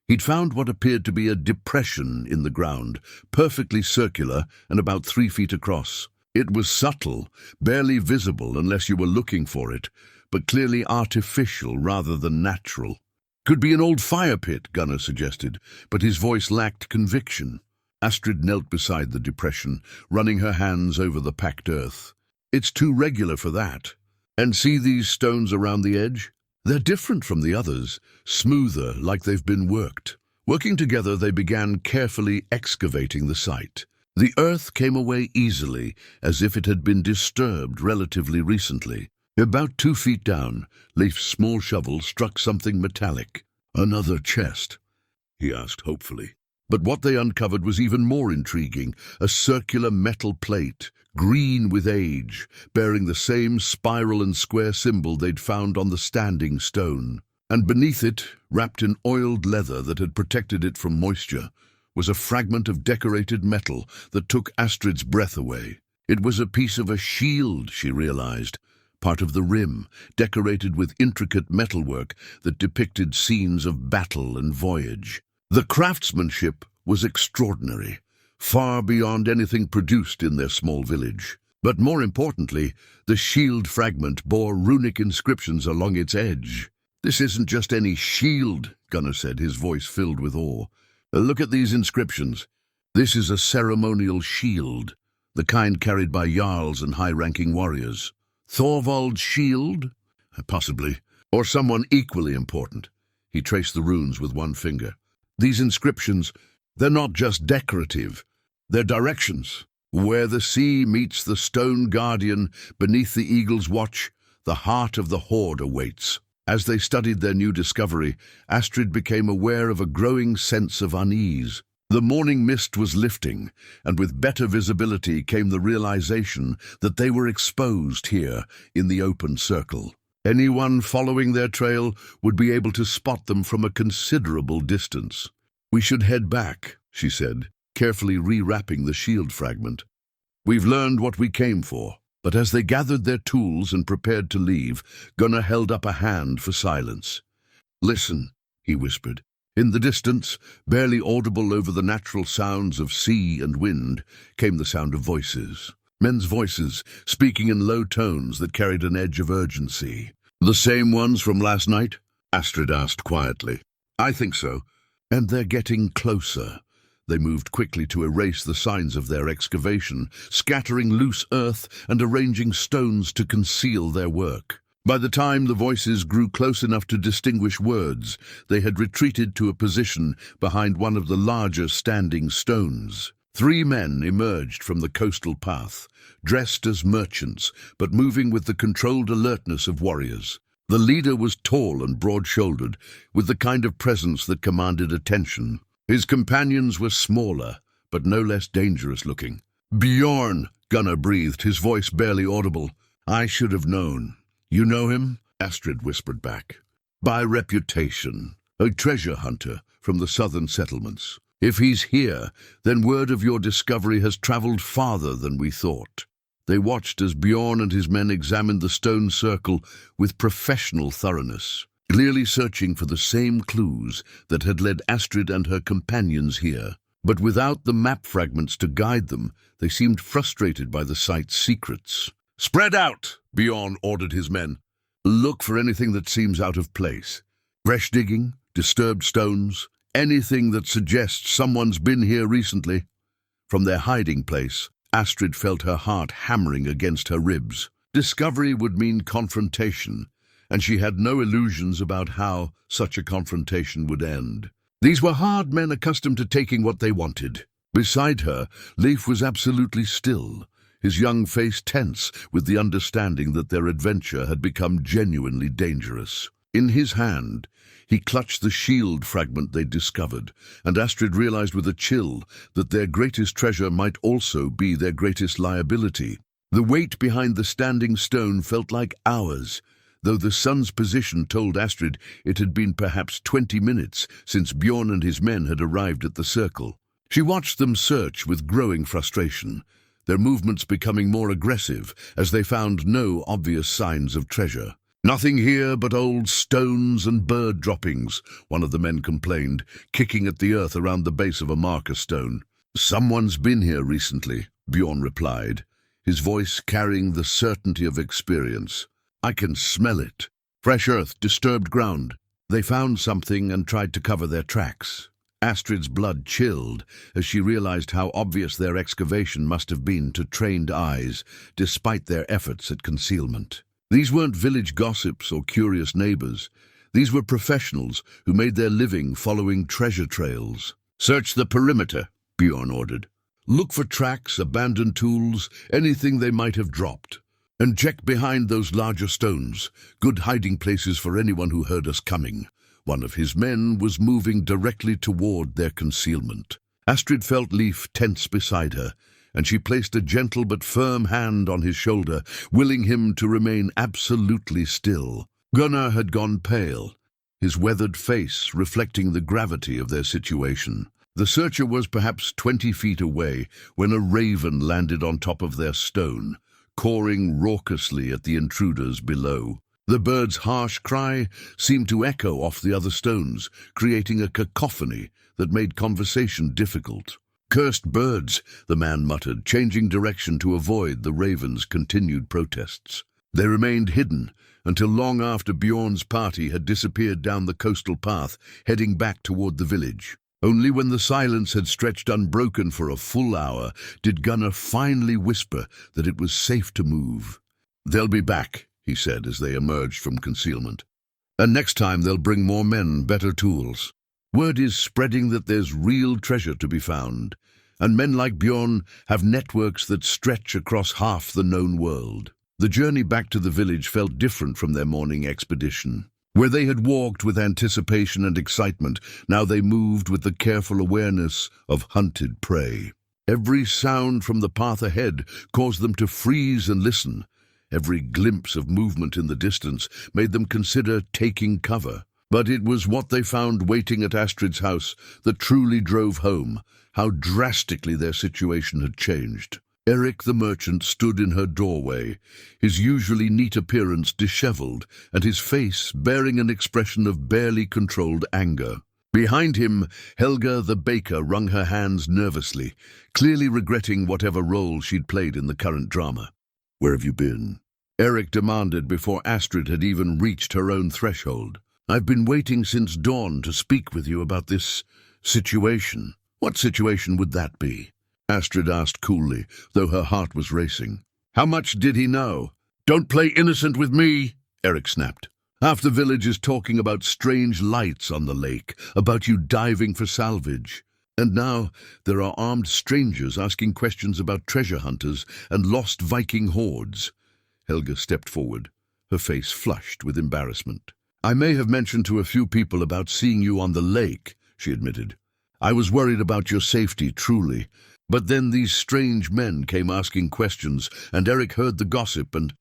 He'd found what appeared to be a depression in the ground, perfectly circular and about 3 feet across. It was subtle, barely visible unless you were looking for it, but clearly artificial rather than natural. "Could be an old fire pit," Gunnar suggested, but his voice lacked conviction. Astrid knelt beside the depression, running her hands over the packed earth. "It's too regular for that. And see these stones around the edge? They're different from the others, smoother, like they've been worked." Working together, they began carefully excavating the site. The earth came away easily, as if it had been disturbed relatively recently. About 2 feet down, Leif's small shovel struck something metallic. "Another chest?" he asked hopefully. But what they uncovered was even more intriguing, a circular metal plate, green with age, bearing the same spiral and square symbol they'd found on the standing stone. And beneath it, wrapped in oiled leather that had protected it from moisture, was a fragment of decorated metal that took Astrid's breath away. It was a piece of a shield, she realized, part of the rim, decorated with intricate metalwork that depicted scenes of battle and voyage. The craftsmanship was extraordinary, far beyond anything produced in their small village. But more importantly, the shield fragment bore runic inscriptions along its edge. "This isn't just any shield," Gunnar said, his voice filled with awe. "Look at these inscriptions. This is a ceremonial shield, the kind carried by jarls and high-ranking warriors. Thorvald's shield? Possibly. Or someone equally important." He traced the runes with one finger. "These inscriptions, they're not just decorative. They're directions. Where the sea meets the stone guardian, beneath the eagle's watch, the heart of the horde awaits." As they studied their new discovery, Astrid became aware of a growing sense of unease. The morning mist was lifting, and with better visibility came the realization that they were exposed here in the open circle. Anyone following their trail would be able to spot them from a considerable distance. "We should head back," she said, carefully rewrapping the shield fragment. We've learned what we came for." But as they gathered their tools and prepared to leave, Gunnar held up a hand for silence. "Listen," he whispered. In the distance, barely audible over the natural sounds of sea and wind, came the sound of voices. Men's voices, speaking in low tones that carried an edge of urgency. "The same ones from last night?" Astrid asked quietly. "I think so." "And they're getting closer." They moved quickly to erase the signs of their excavation, scattering loose earth and arranging stones to conceal their work. By the time the voices grew close enough to distinguish words, they had retreated to a position behind one of the larger standing stones. 3 men emerged from the coastal path, dressed as merchants, but moving with the controlled alertness of warriors. The leader was tall and broad-shouldered, with the kind of presence that commanded attention. His companions were smaller, but no less dangerous-looking. "Bjorn," Gunnar breathed, his voice barely audible. "I should have known." "You know him?" Astrid whispered back. "By reputation. A treasure hunter from the southern settlements. If he's here, then word of your discovery has traveled farther than we thought." They watched as Bjorn and his men examined the stone circle with professional thoroughness, clearly searching for the same clues that had led Astrid and her companions here. But without the map fragments to guide them, they seemed frustrated by the site's secrets. "Spread out," Bjorn ordered his men. "Look for anything that seems out of place. Fresh digging, disturbed stones, anything that suggests someone's been here recently." From their hiding place, Astrid felt her heart hammering against her ribs. Discovery would mean confrontation, and she had no illusions about how such a confrontation would end. These were hard men accustomed to taking what they wanted. Beside her, Leif was absolutely still, his young face tense with the understanding that their adventure had become genuinely dangerous. In his hand, he clutched the shield fragment they'd discovered, and Astrid realized with a chill that their greatest treasure might also be their greatest liability. The weight behind the standing stone felt like hours, though the sun's position told Astrid it had been perhaps 20 minutes since Bjorn and his men had arrived at the circle. She watched them search with growing frustration, their movements becoming more aggressive as they found no obvious signs of treasure. "Nothing here but old stones and bird droppings," one of the men complained, kicking at the earth around the base of a marker stone. "Someone's been here recently," Bjorn replied, his voice carrying the certainty of experience. "I can smell it. Fresh earth, disturbed ground." They found something and tried to cover their tracks. Astrid's blood chilled as she realized how obvious their excavation must have been to trained eyes, despite their efforts at concealment. These weren't village gossips or curious neighbors. These were professionals who made their living following treasure trails. "Search the perimeter," Bjorn ordered. "Look for tracks, abandoned tools, anything they might have dropped. And check behind those larger stones, good hiding places for anyone who heard us coming." One of his men was moving directly toward their concealment. Astrid felt Leif tense beside her, and she placed a gentle but firm hand on his shoulder, willing him to remain absolutely still. Gunnar had gone pale, his weathered face reflecting the gravity of their situation. The searcher was perhaps 20 feet away when a raven landed on top of their stone, cawing raucously at the intruders below. The bird's harsh cry seemed to echo off the other stones, creating a cacophony that made conversation difficult. "Cursed birds," the man muttered, changing direction to avoid the raven's continued protests. They remained hidden until long after Bjorn's party had disappeared down the coastal path, heading back toward the village. Only when the silence had stretched unbroken for a full hour did Gunnar finally whisper that it was safe to move. "They'll be back," he said as they emerged from concealment. "And next time they'll bring more men, better tools. Word is spreading that there's real treasure to be found, and men like Bjorn have networks that stretch across half the known world." The journey back to the village felt different from their morning expedition. Where they had walked with anticipation and excitement, now they moved with the careful awareness of hunted prey. Every sound from the path ahead caused them to freeze and listen. Every glimpse of movement in the distance made them consider taking cover. But it was what they found waiting at Astrid's house that truly drove home how drastically their situation had changed. Eric the merchant stood in her doorway, his usually neat appearance disheveled, and his face bearing an expression of barely controlled anger. Behind him, Helga the baker wrung her hands nervously, clearly regretting whatever role she'd played in the current drama. "Where have you been?" Eric demanded before Astrid had even reached her own threshold. "I've been waiting since dawn to speak with you about this situation." "What situation would that be?" Astrid asked coolly, though her heart was racing. "How much did he know?" "Don't play innocent with me," Eric snapped. "Half the village is talking about strange lights on the lake, about you diving for salvage. And now there are armed strangers asking questions about treasure hunters and lost Viking hordes." Helga stepped forward, her face flushed with embarrassment. "I may have mentioned to a few people about seeing you on the lake," she admitted. "I was worried about your safety, truly. But then these strange men came asking questions, and Eric heard the gossip, and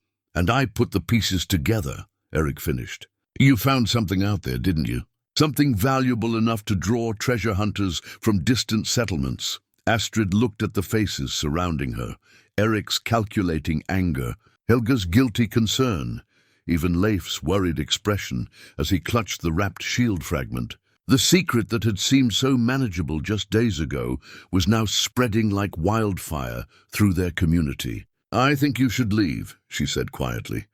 I put the pieces together," Eric finished. "You found something out there, didn't you? Something valuable enough to draw treasure hunters from distant settlements." Astrid looked at the faces surrounding her, Eric's calculating anger, Helga's guilty concern, even Leif's worried expression as he clutched the wrapped shield fragment. The secret that had seemed so manageable just days ago was now spreading like wildfire through their community. "I think you should leave," she said quietly.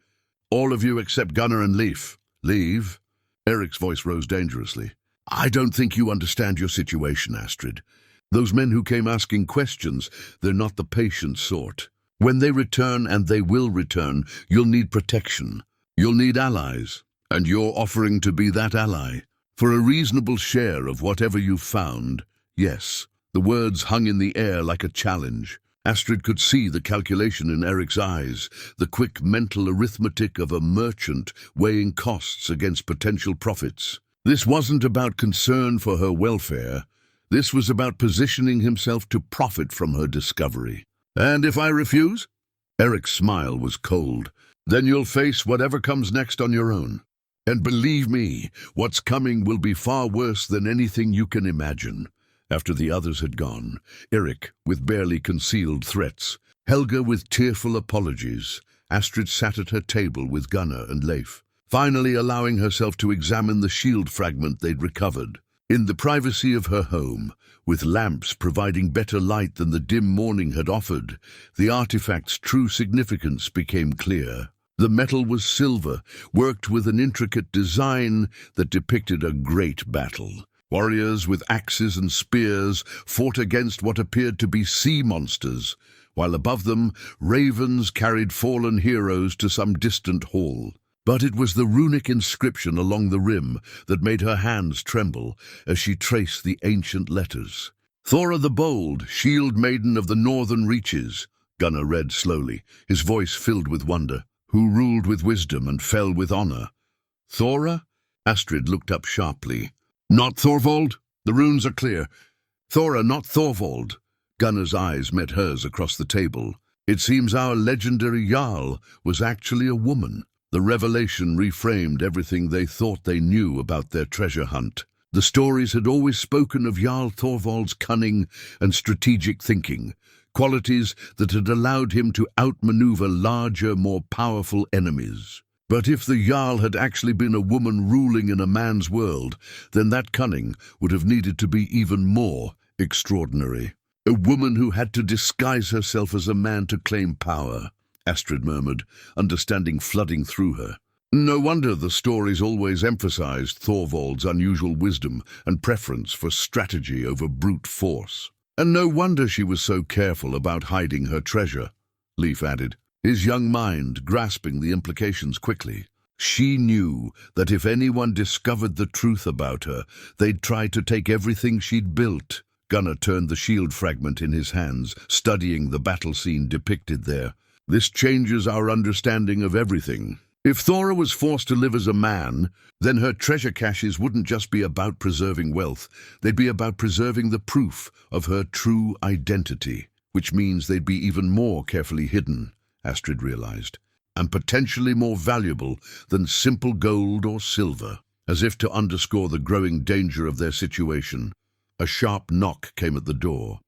"All of you except Gunnar and Leif." "Leave?" Eric's voice rose dangerously. "I don't think you understand your situation, Astrid. Those men who came asking questions, they're not the patient sort. When they return, and they will return, you'll need protection. You'll need allies, and you're offering to be that ally. For a reasonable share of whatever you've found, yes." The words hung in the air like a challenge. Astrid could see the calculation in Eric's eyes, the quick mental arithmetic of a merchant weighing costs against potential profits. This wasn't about concern for her welfare. This was about positioning himself to profit from her discovery. "And if I refuse?" Eric's smile was cold. "Then you'll face whatever comes next on your own. And believe me, what's coming will be far worse than anything you can imagine." After the others had gone, Eric with barely concealed threats, Helga with tearful apologies, Astrid sat at her table with Gunnar and Leif, finally allowing herself to examine the shield fragment they'd recovered. In the privacy of her home, with lamps providing better light than the dim morning had offered, the artifact's true significance became clear. The metal was silver, worked with an intricate design that depicted a great battle. Warriors with axes and spears fought against what appeared to be sea monsters, while above them ravens carried fallen heroes to some distant hall. But it was the runic inscription along the rim that made her hands tremble as she traced the ancient letters. "Thora the Bold, shield maiden of the northern reaches," Gunnar read slowly, his voice filled with wonder. "Who ruled with wisdom and fell with honor." "Thora?" Astrid looked up sharply. "Not Thorvald? The runes are clear. Thora, not Thorvald." Gunnar's eyes met hers across the table. "It seems our legendary Jarl was actually a woman." The revelation reframed everything they thought they knew about their treasure hunt. The stories had always spoken of Jarl Thorvald's cunning and strategic thinking, qualities that had allowed him to outmaneuver larger, more powerful enemies. But if the Jarl had actually been a woman ruling in a man's world, then that cunning would have needed to be even more extraordinary. "A woman who had to disguise herself as a man to claim power," Astrid murmured, understanding flooding through her. "No wonder the stories always emphasized Thorvald's unusual wisdom and preference for strategy over brute force. And no wonder she was so careful about hiding her treasure," Leif added, his young mind grasping the implications quickly. She knew that if anyone discovered the truth about her, they'd try to take everything she'd built. Gunnar turned the shield fragment in his hands, studying the battle scene depicted there. "This changes our understanding of everything. If Thora was forced to live as a man, then her treasure caches wouldn't just be about preserving wealth, they'd be about preserving the proof of her true identity, which means they'd be even more carefully hidden," Astrid realized, "and potentially more valuable than simple gold or silver." As if to underscore the growing danger of their situation, a sharp knock came at the door.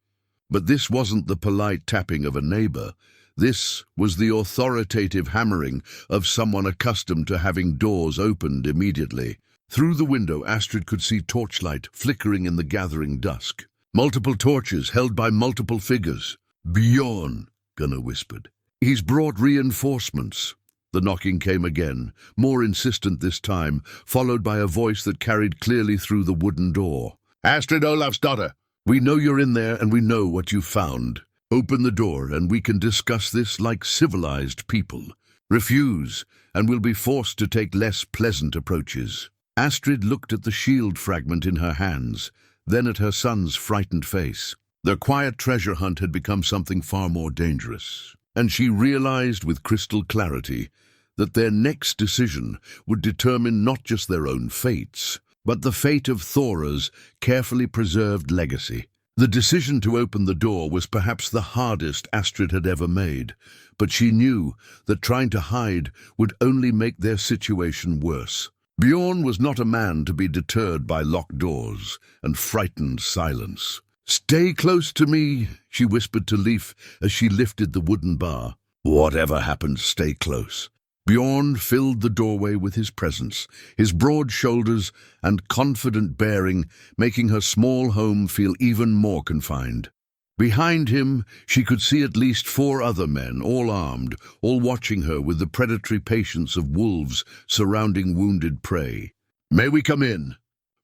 But this wasn't the polite tapping of a neighbor. This was the authoritative hammering of someone accustomed to having doors opened immediately. Through the window, Astrid could see torchlight flickering in the gathering dusk. Multiple torches held by multiple figures. "Bjorn," Gunnar whispered. "He's brought reinforcements." The knocking came again, more insistent this time, followed by a voice that carried clearly through the wooden door. "Astrid Olaf's daughter, we know you're in there and we know what you've found. Open the door and we can discuss this like civilized people. Refuse, and we'll be forced to take less pleasant approaches." Astrid looked at the shield fragment in her hands, then at her son's frightened face. Their quiet treasure hunt had become something far more dangerous, and she realized with crystal clarity that their next decision would determine not just their own fates, but the fate of Thora's carefully preserved legacy. The decision to open the door was perhaps the hardest Astrid had ever made, but she knew that trying to hide would only make their situation worse. Bjorn was not a man to be deterred by locked doors and frightened silence. "Stay close to me," she whispered to Leif as she lifted the wooden bar. "Whatever happens, stay close." Bjorn filled the doorway with his presence, his broad shoulders and confident bearing making her small home feel even more confined. Behind him, she could see at least 4 other men, all armed, all watching her with the predatory patience of wolves surrounding wounded prey. "May we come in?"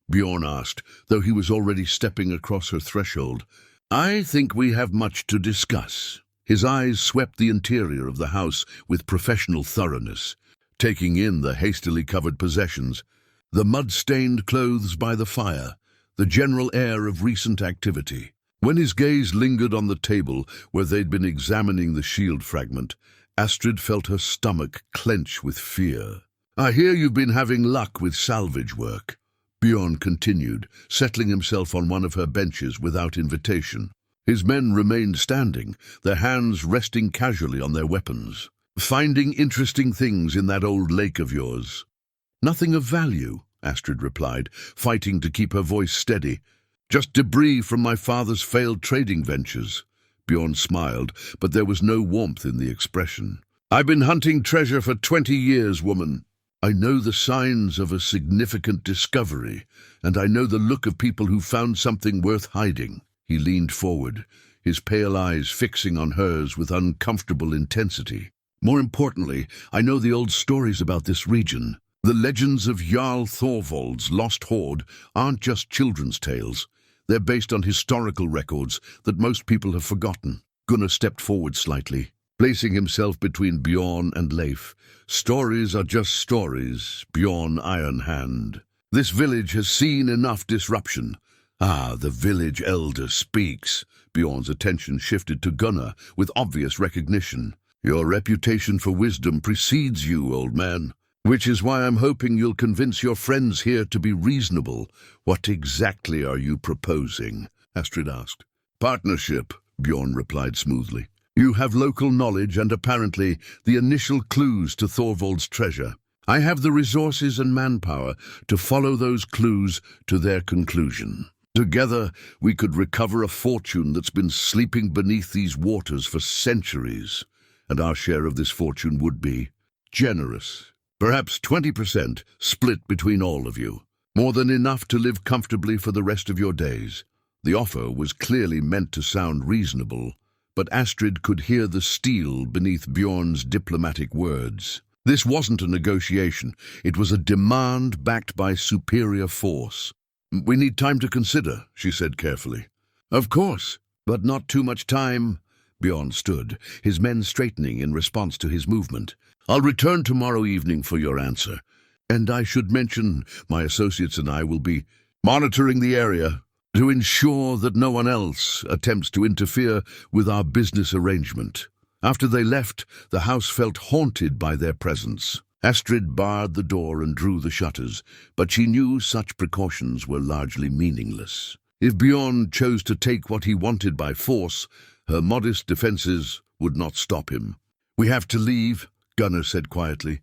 Bjorn asked, though he was already stepping across her threshold. "I think we have much to discuss." His eyes swept the interior of the house with professional thoroughness, taking in the hastily covered possessions, the mud-stained clothes by the fire, the general air of recent activity. When his gaze lingered on the table where they'd been examining the shield fragment, Astrid felt her stomach clench with fear. "I hear you've been having luck with salvage work," Bjorn continued, settling himself on one of her benches without invitation. His men remained standing, their hands resting casually on their weapons. "Finding interesting things in that old lake of yours?" "Nothing of value," Astrid replied, fighting to keep her voice steady. "Just debris from my father's failed trading ventures." Bjorn smiled, but there was no warmth in the expression. "I've been hunting treasure for 20 years, woman. I know the signs of a significant discovery, and I know the look of people who found something worth hiding." He leaned forward, his pale eyes fixing on hers with uncomfortable intensity. "More importantly, I know the old stories about this region. The legends of Jarl Thorvald's lost hoard aren't just children's tales. They're based on historical records that most people have forgotten." Gunnar stepped forward slightly, placing himself between Bjorn and Leif. "Stories are just stories, Bjorn Iron Hand. This village has seen enough disruption." "Ah, the village elder speaks." Bjorn's attention shifted to Gunnar with obvious recognition. "Your reputation for wisdom precedes you, old man. Which is why I'm hoping you'll convince your friends here to be reasonable." "What exactly are you proposing?" Astrid asked. "Partnership," Bjorn replied smoothly. "You have local knowledge and apparently the initial clues to Thorvald's treasure. I have the resources and manpower to follow those clues to their conclusion. Together, we could recover a fortune that's been sleeping beneath these waters for centuries, and our share of this fortune would be generous. Perhaps 20% split between all of you. More than enough to live comfortably for the rest of your days." The offer was clearly meant to sound reasonable, but Astrid could hear the steel beneath Bjorn's diplomatic words. This wasn't a negotiation, it was a demand backed by superior force. "We need time to consider," she said carefully. "Of course, but not too much time." Bjorn stood, his men straightening in response to his movement. "I'll return tomorrow evening for your answer. And I should mention my associates and I will be monitoring the area to ensure that no one else attempts to interfere with our business arrangement." After they left, the house felt haunted by their presence. Astrid barred the door and drew the shutters, but she knew such precautions were largely meaningless. If Bjorn chose to take what he wanted by force, her modest defenses would not stop him. "We have to leave," Gunnar said quietly.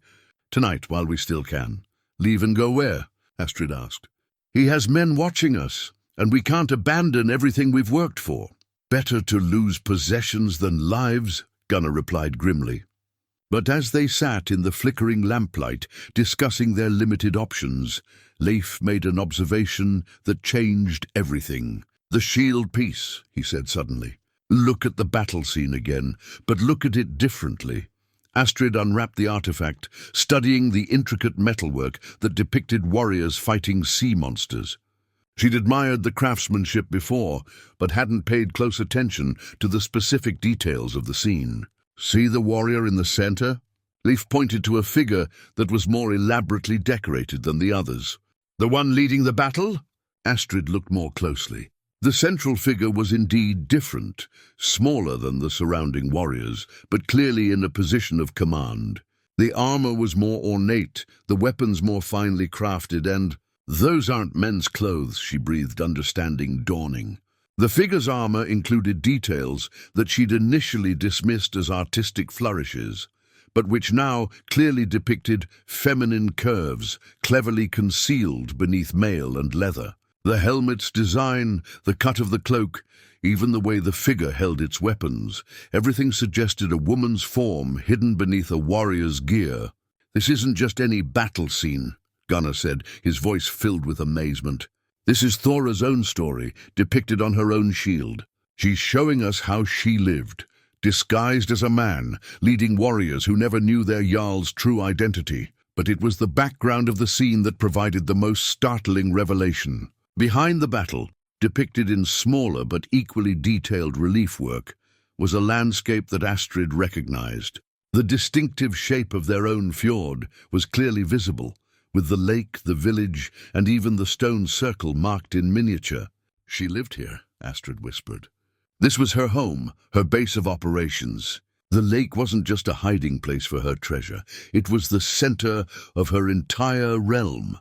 "Tonight, while we still can." "Leave and go where?" Astrid asked. "He has men watching us, and we can't abandon everything we've worked for." Better to lose possessions than lives, Gunnar replied grimly. But as they sat in the flickering lamplight, discussing their limited options, Leif made an observation that changed everything. "The shield piece," he said suddenly. "Look at the battle scene again, but look at it differently." Astrid unwrapped the artifact, studying the intricate metalwork that depicted warriors fighting sea monsters. She'd admired the craftsmanship before, but hadn't paid close attention to the specific details of the scene. "See the warrior in the center?" Leif pointed to a figure that was more elaborately decorated than the others. "The one leading the battle?" Astrid looked more closely. The central figure was indeed different, smaller than the surrounding warriors, but clearly in a position of command. The armor was more ornate, the weapons more finely crafted, and "Those aren't men's clothes," she breathed, understanding dawning. The figure's armor included details that she'd initially dismissed as artistic flourishes, but which now clearly depicted feminine curves, cleverly concealed beneath mail and leather. The helmet's design, the cut of the cloak, even the way the figure held its weapons, everything suggested a woman's form hidden beneath a warrior's gear. "This isn't just any battle scene," Gunnar said, his voice filled with amazement. "This is Thora's own story, depicted on her own shield. She's showing us how she lived, disguised as a man, leading warriors who never knew their Jarl's true identity. But it was the background of the scene that provided the most startling revelation. Behind the battle, depicted in smaller but equally detailed relief work, was a landscape that Astrid recognized. The distinctive shape of their own fjord was clearly visible, with the lake, the village, and even the stone circle marked in miniature. "She lived here," Astrid whispered. "This was her home, her base of operations. The lake wasn't just a hiding place for her treasure. It was the center of her entire realm."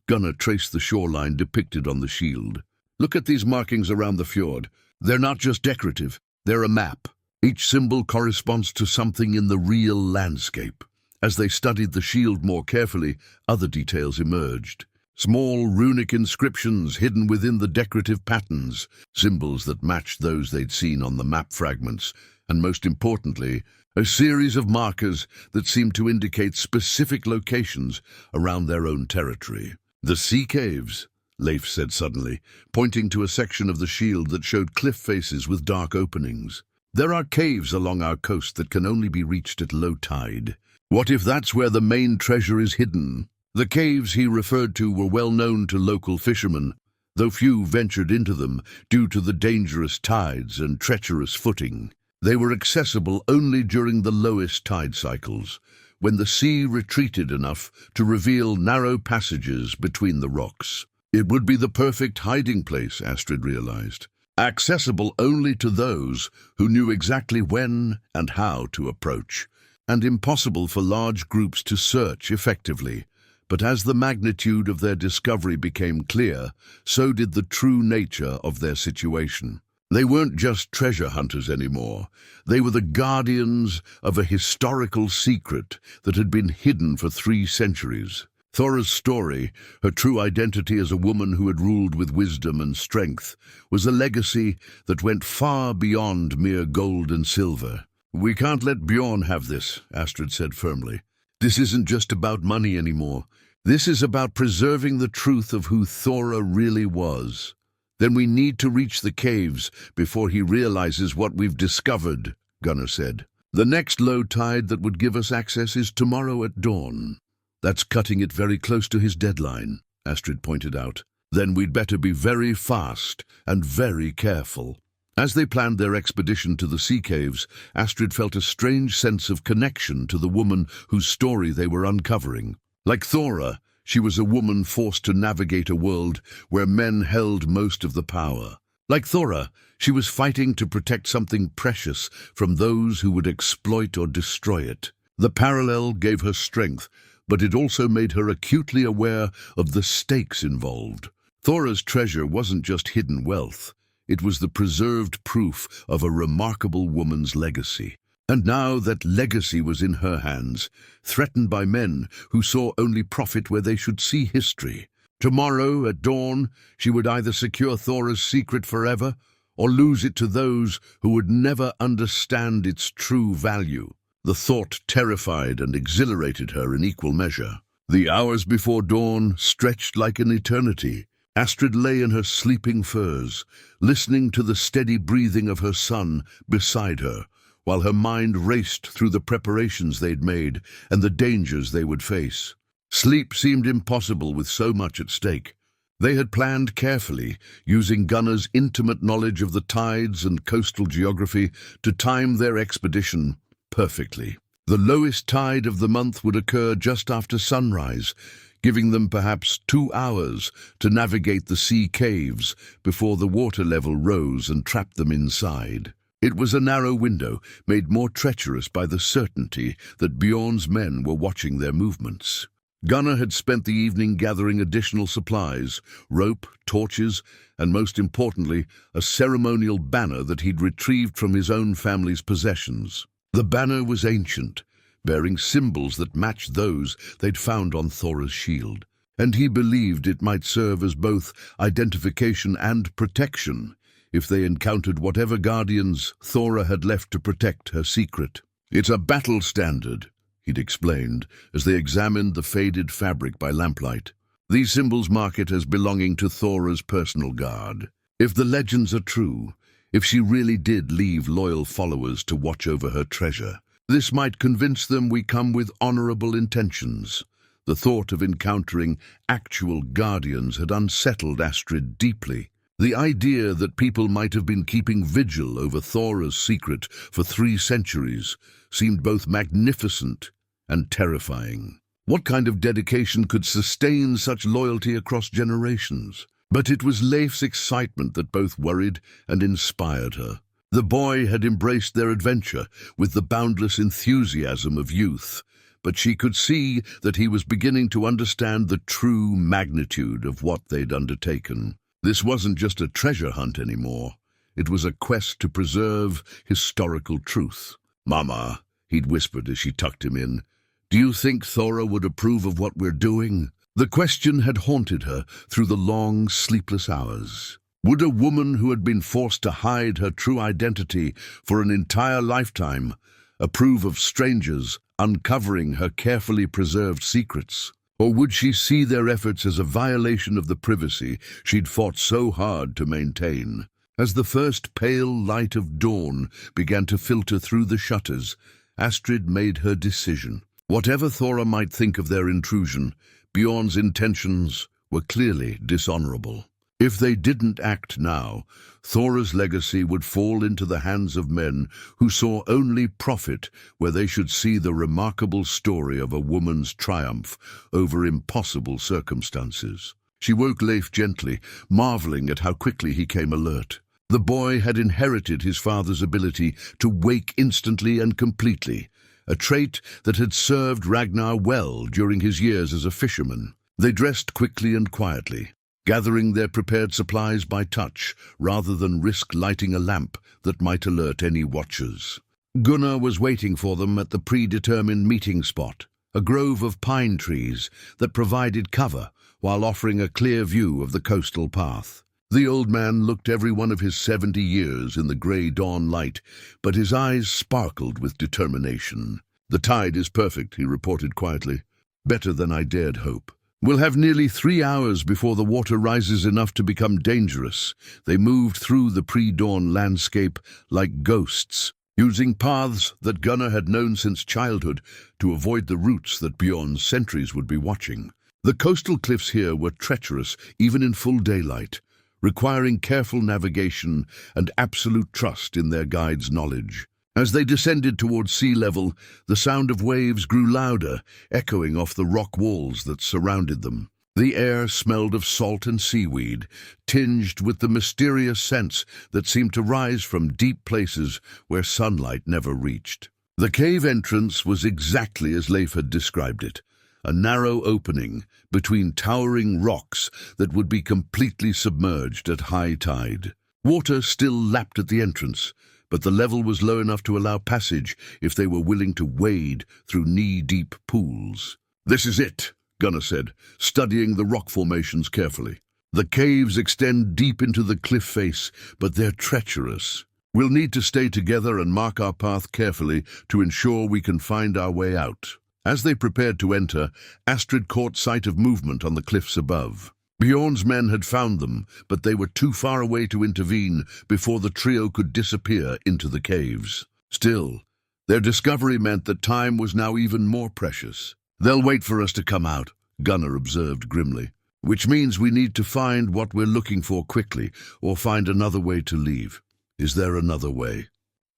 Gunnar traced the shoreline depicted on the shield. "Look at these markings around the fjord. They're not just decorative, they're a map. Each symbol corresponds to something in the real landscape." As they studied the shield more carefully, other details emerged. Small runic inscriptions hidden within the decorative patterns, symbols that matched those they'd seen on the map fragments, and most importantly, a series of markers that seemed to indicate specific locations around their own territory. "The sea caves," Leif said suddenly, pointing to a section of the shield that showed cliff faces with dark openings. "There are caves along our coast that can only be reached at low tide. What if that's where the main treasure is hidden?" The caves he referred to were well known to local fishermen, though few ventured into them due to the dangerous tides and treacherous footing. They were accessible only during the lowest tide cycles, when the sea retreated enough to reveal narrow passages between the rocks. It would be the perfect hiding place, Astrid realized, accessible only to those who knew exactly when and how to approach, and impossible for large groups to search effectively. But as the magnitude of their discovery became clear, so did the true nature of their situation. They weren't just treasure hunters anymore. They were the guardians of a historical secret that had been hidden for 3 centuries. Thora's story, her true identity as a woman who had ruled with wisdom and strength, was a legacy that went far beyond mere gold and silver. "We can't let Bjorn have this," Astrid said firmly. "This isn't just about money anymore. This is about preserving the truth of who Thora really was. Then we need to reach the caves before he realizes what we've discovered," Gunnar said. "The next low tide that would give us access is tomorrow at dawn." "That's cutting it very close to his deadline," Astrid pointed out. "Then we'd better be very fast and very careful." As they planned their expedition to the sea caves, Astrid felt a strange sense of connection to the woman whose story they were uncovering. Like Thora, she was a woman forced to navigate a world where men held most of the power. Like Thora, she was fighting to protect something precious from those who would exploit or destroy it. The parallel gave her strength, but it also made her acutely aware of the stakes involved. Thora's treasure wasn't just hidden wealth. It was the preserved proof of a remarkable woman's legacy. And now that legacy was in her hands, threatened by men who saw only profit where they should see history. Tomorrow, at dawn, she would either secure Thora's secret forever or lose it to those who would never understand its true value. The thought terrified and exhilarated her in equal measure. The hours before dawn stretched like an eternity. Astrid lay in her sleeping furs, listening to the steady breathing of her son beside her, while her mind raced through the preparations they'd made and the dangers they would face. Sleep seemed impossible with so much at stake. They had planned carefully, using Gunnar's intimate knowledge of the tides and coastal geography to time their expedition perfectly. The lowest tide of the month would occur just after sunrise, giving them perhaps 2 hours to navigate the sea caves before the water level rose and trapped them inside. It was a narrow window, made more treacherous by the certainty that Bjorn's men were watching their movements. Gunnar had spent the evening gathering additional supplies, rope, torches, and most importantly, a ceremonial banner that he'd retrieved from his own family's possessions. The banner was ancient, bearing symbols that matched those they'd found on Thora's shield, and he believed it might serve as both identification and protection if they encountered whatever guardians Thora had left to protect her secret. "It's a battle standard," he'd explained as they examined the faded fabric by lamplight. "These symbols mark it as belonging to Thora's personal guard. If the legends are true, if she really did leave loyal followers to watch over her treasure, this might convince them we come with honorable intentions." The thought of encountering actual guardians had unsettled Astrid deeply. The idea that people might have been keeping vigil over Thora's secret for 3 centuries seemed both magnificent and terrifying. What kind of dedication could sustain such loyalty across generations? But it was Leif's excitement that both worried and inspired her. The boy had embraced their adventure with the boundless enthusiasm of youth, but she could see that he was beginning to understand the true magnitude of what they'd undertaken. This wasn't just a treasure hunt anymore. It was a quest to preserve historical truth. "Mama," he'd whispered as she tucked him in, "do you think Thora would approve of what we're doing?" The question had haunted her through the long, sleepless hours. Would a woman who had been forced to hide her true identity for an entire lifetime approve of strangers uncovering her carefully preserved secrets? Or would she see their efforts as a violation of the privacy she'd fought so hard to maintain? As the first pale light of dawn began to filter through the shutters, Astrid made her decision. Whatever Thora might think of their intrusion, Bjorn's intentions were clearly dishonorable. If they didn't act now, Thora's legacy would fall into the hands of men who saw only profit where they should see the remarkable story of a woman's triumph over impossible circumstances. She woke Leif gently, marveling at how quickly he came alert. The boy had inherited his father's ability to wake instantly and completely, a trait that had served Ragnar well during his years as a fisherman. They dressed quickly and quietly, gathering their prepared supplies by touch rather than risk lighting a lamp that might alert any watchers. Gunnar was waiting for them at the predetermined meeting spot, a grove of pine trees that provided cover while offering a clear view of the coastal path. The old man looked every one of his 70 years in the grey dawn light, but his eyes sparkled with determination. "The tide is perfect," he reported quietly. "Better than I dared hope. We'll have nearly 3 hours before the water rises enough to become dangerous." They moved through the pre-dawn landscape like ghosts, using paths that Gunnar had known since childhood to avoid the routes that Bjorn's sentries would be watching. The coastal cliffs here were treacherous even in full daylight, requiring careful navigation and absolute trust in their guide's knowledge. As they descended towards sea level, the sound of waves grew louder, echoing off the rock walls that surrounded them. The air smelled of salt and seaweed, tinged with the mysterious scents that seemed to rise from deep places where sunlight never reached. The cave entrance was exactly as Leif had described it, a narrow opening between towering rocks that would be completely submerged at high tide. Water still lapped at the entrance, but the level was low enough to allow passage if they were willing to wade through knee-deep pools. "This is it," Gunnar said, studying the rock formations carefully. The caves extend deep into the cliff face, but they're treacherous. We'll need to stay together and mark our path carefully to ensure we can find our way out. As they prepared to enter, Astrid caught sight of movement on the cliffs above. Bjorn's men had found them, but they were too far away to intervene before the trio could disappear into the caves. Still, their discovery meant that time was now even more precious. "They'll wait for us to come out," Gunnar observed grimly. "Which means we need to find what we're looking for quickly, or find another way to leave." "Is there another way?"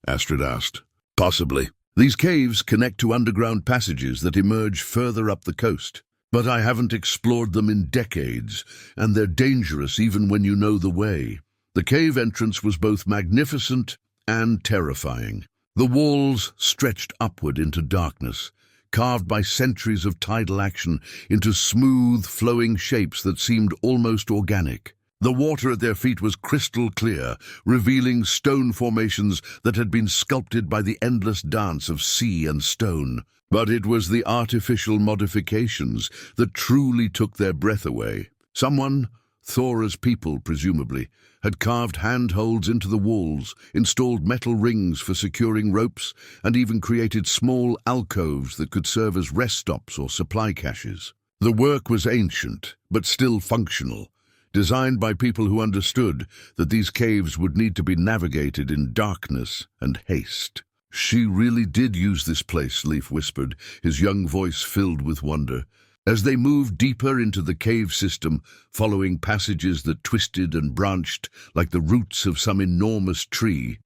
Astrid asked. "Possibly. These caves connect to underground passages that emerge further up the coast. But I haven't explored them in decades, and they're dangerous even when you know the way." The cave entrance was both magnificent and terrifying. The walls stretched upward into darkness, carved by centuries of tidal action into smooth, flowing shapes that seemed almost organic. The water at their feet was crystal clear, revealing stone formations that had been sculpted by the endless dance of sea and stone. But it was the artificial modifications that truly took their breath away. Someone, Thora's people presumably, had carved handholds into the walls, installed metal rings for securing ropes, and even created small alcoves that could serve as rest stops or supply caches. The work was ancient, but still functional, designed by people who understood that these caves would need to be navigated in darkness and haste. "She really did use this place," Leif whispered, his young voice filled with wonder. As they moved deeper into the cave system, following passages that twisted and branched like the roots of some enormous tree,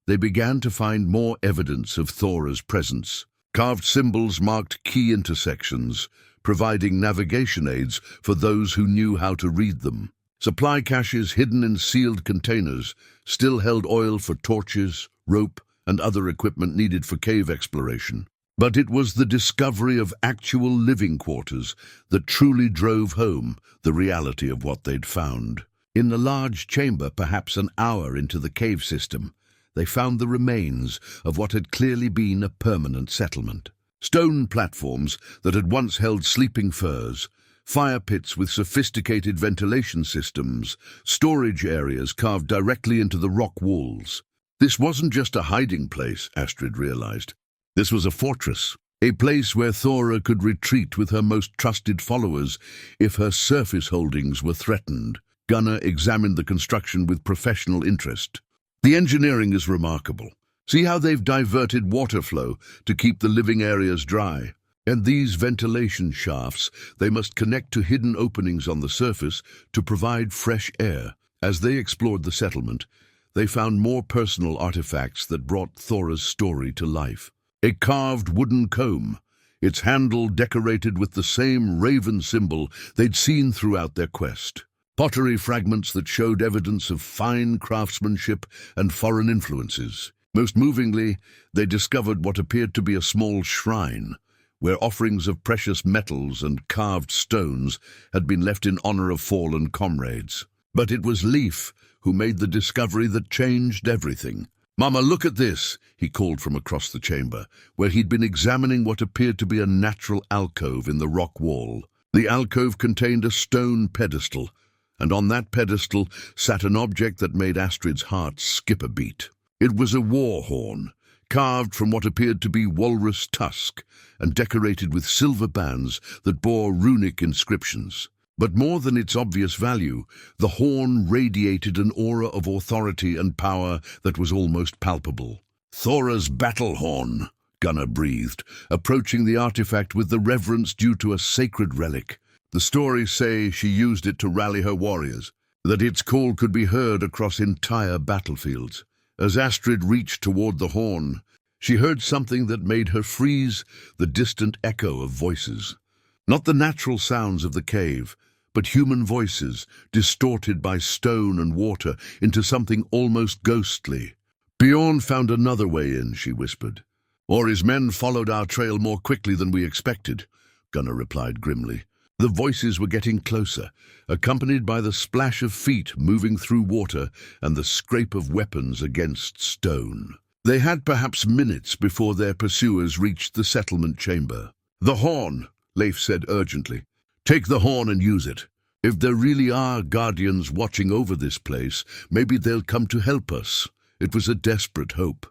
they began to find more evidence of Thora's presence. Carved symbols marked key intersections, providing navigation aids for those who knew how to read them. Supply caches hidden in sealed containers still held oil for torches, rope, and other equipment needed for cave exploration. But it was the discovery of actual living quarters that truly drove home the reality of what they'd found. In the large chamber, perhaps an hour into the cave system, they found the remains of what had clearly been a permanent settlement. Stone platforms that had once held sleeping furs, fire pits with sophisticated ventilation systems, storage areas carved directly into the rock walls. This wasn't just a hiding place, Astrid realized. This was a fortress, a place where Thora could retreat with her most trusted followers if her surface holdings were threatened. Gunnar examined the construction with professional interest. "The engineering is remarkable. See how they've diverted water flow to keep the living areas dry. And these ventilation shafts, they must connect to hidden openings on the surface to provide fresh air." As they explored the settlement, they found more personal artifacts that brought Thora's story to life. A carved wooden comb, its handle decorated with the same raven symbol they'd seen throughout their quest. Pottery fragments that showed evidence of fine craftsmanship and foreign influences. Most movingly, they discovered what appeared to be a small shrine, where offerings of precious metals and carved stones had been left in honor of fallen comrades. But it was Leif who made the discovery that changed everything. "Mama, look at this," he called from across the chamber, where he'd been examining what appeared to be a natural alcove in the rock wall. The alcove contained a stone pedestal, and on that pedestal sat an object that made Astrid's heart skip a beat. It was a war horn, carved from what appeared to be walrus tusk, and decorated with silver bands that bore runic inscriptions. But more than its obvious value, the horn radiated an aura of authority and power that was almost palpable. "Thora's battle horn," Gunnar breathed, approaching the artifact with the reverence due to a sacred relic. The stories say she used it to rally her warriors, that its call could be heard across entire battlefields. As Astrid reached toward the horn, she heard something that made her freeze, the distant echo of voices. Not the natural sounds of the cave, but human voices, distorted by stone and water into something almost ghostly. "Bjorn found another way in," she whispered. "Or his men followed our trail more quickly than we expected," Gunnar replied grimly. The voices were getting closer, accompanied by the splash of feet moving through water and the scrape of weapons against stone. They had perhaps minutes before their pursuers reached the settlement chamber. "The horn," Leif said urgently. "Take the horn and use it. If there really are guardians watching over this place, maybe they'll come to help us. It was a desperate hope,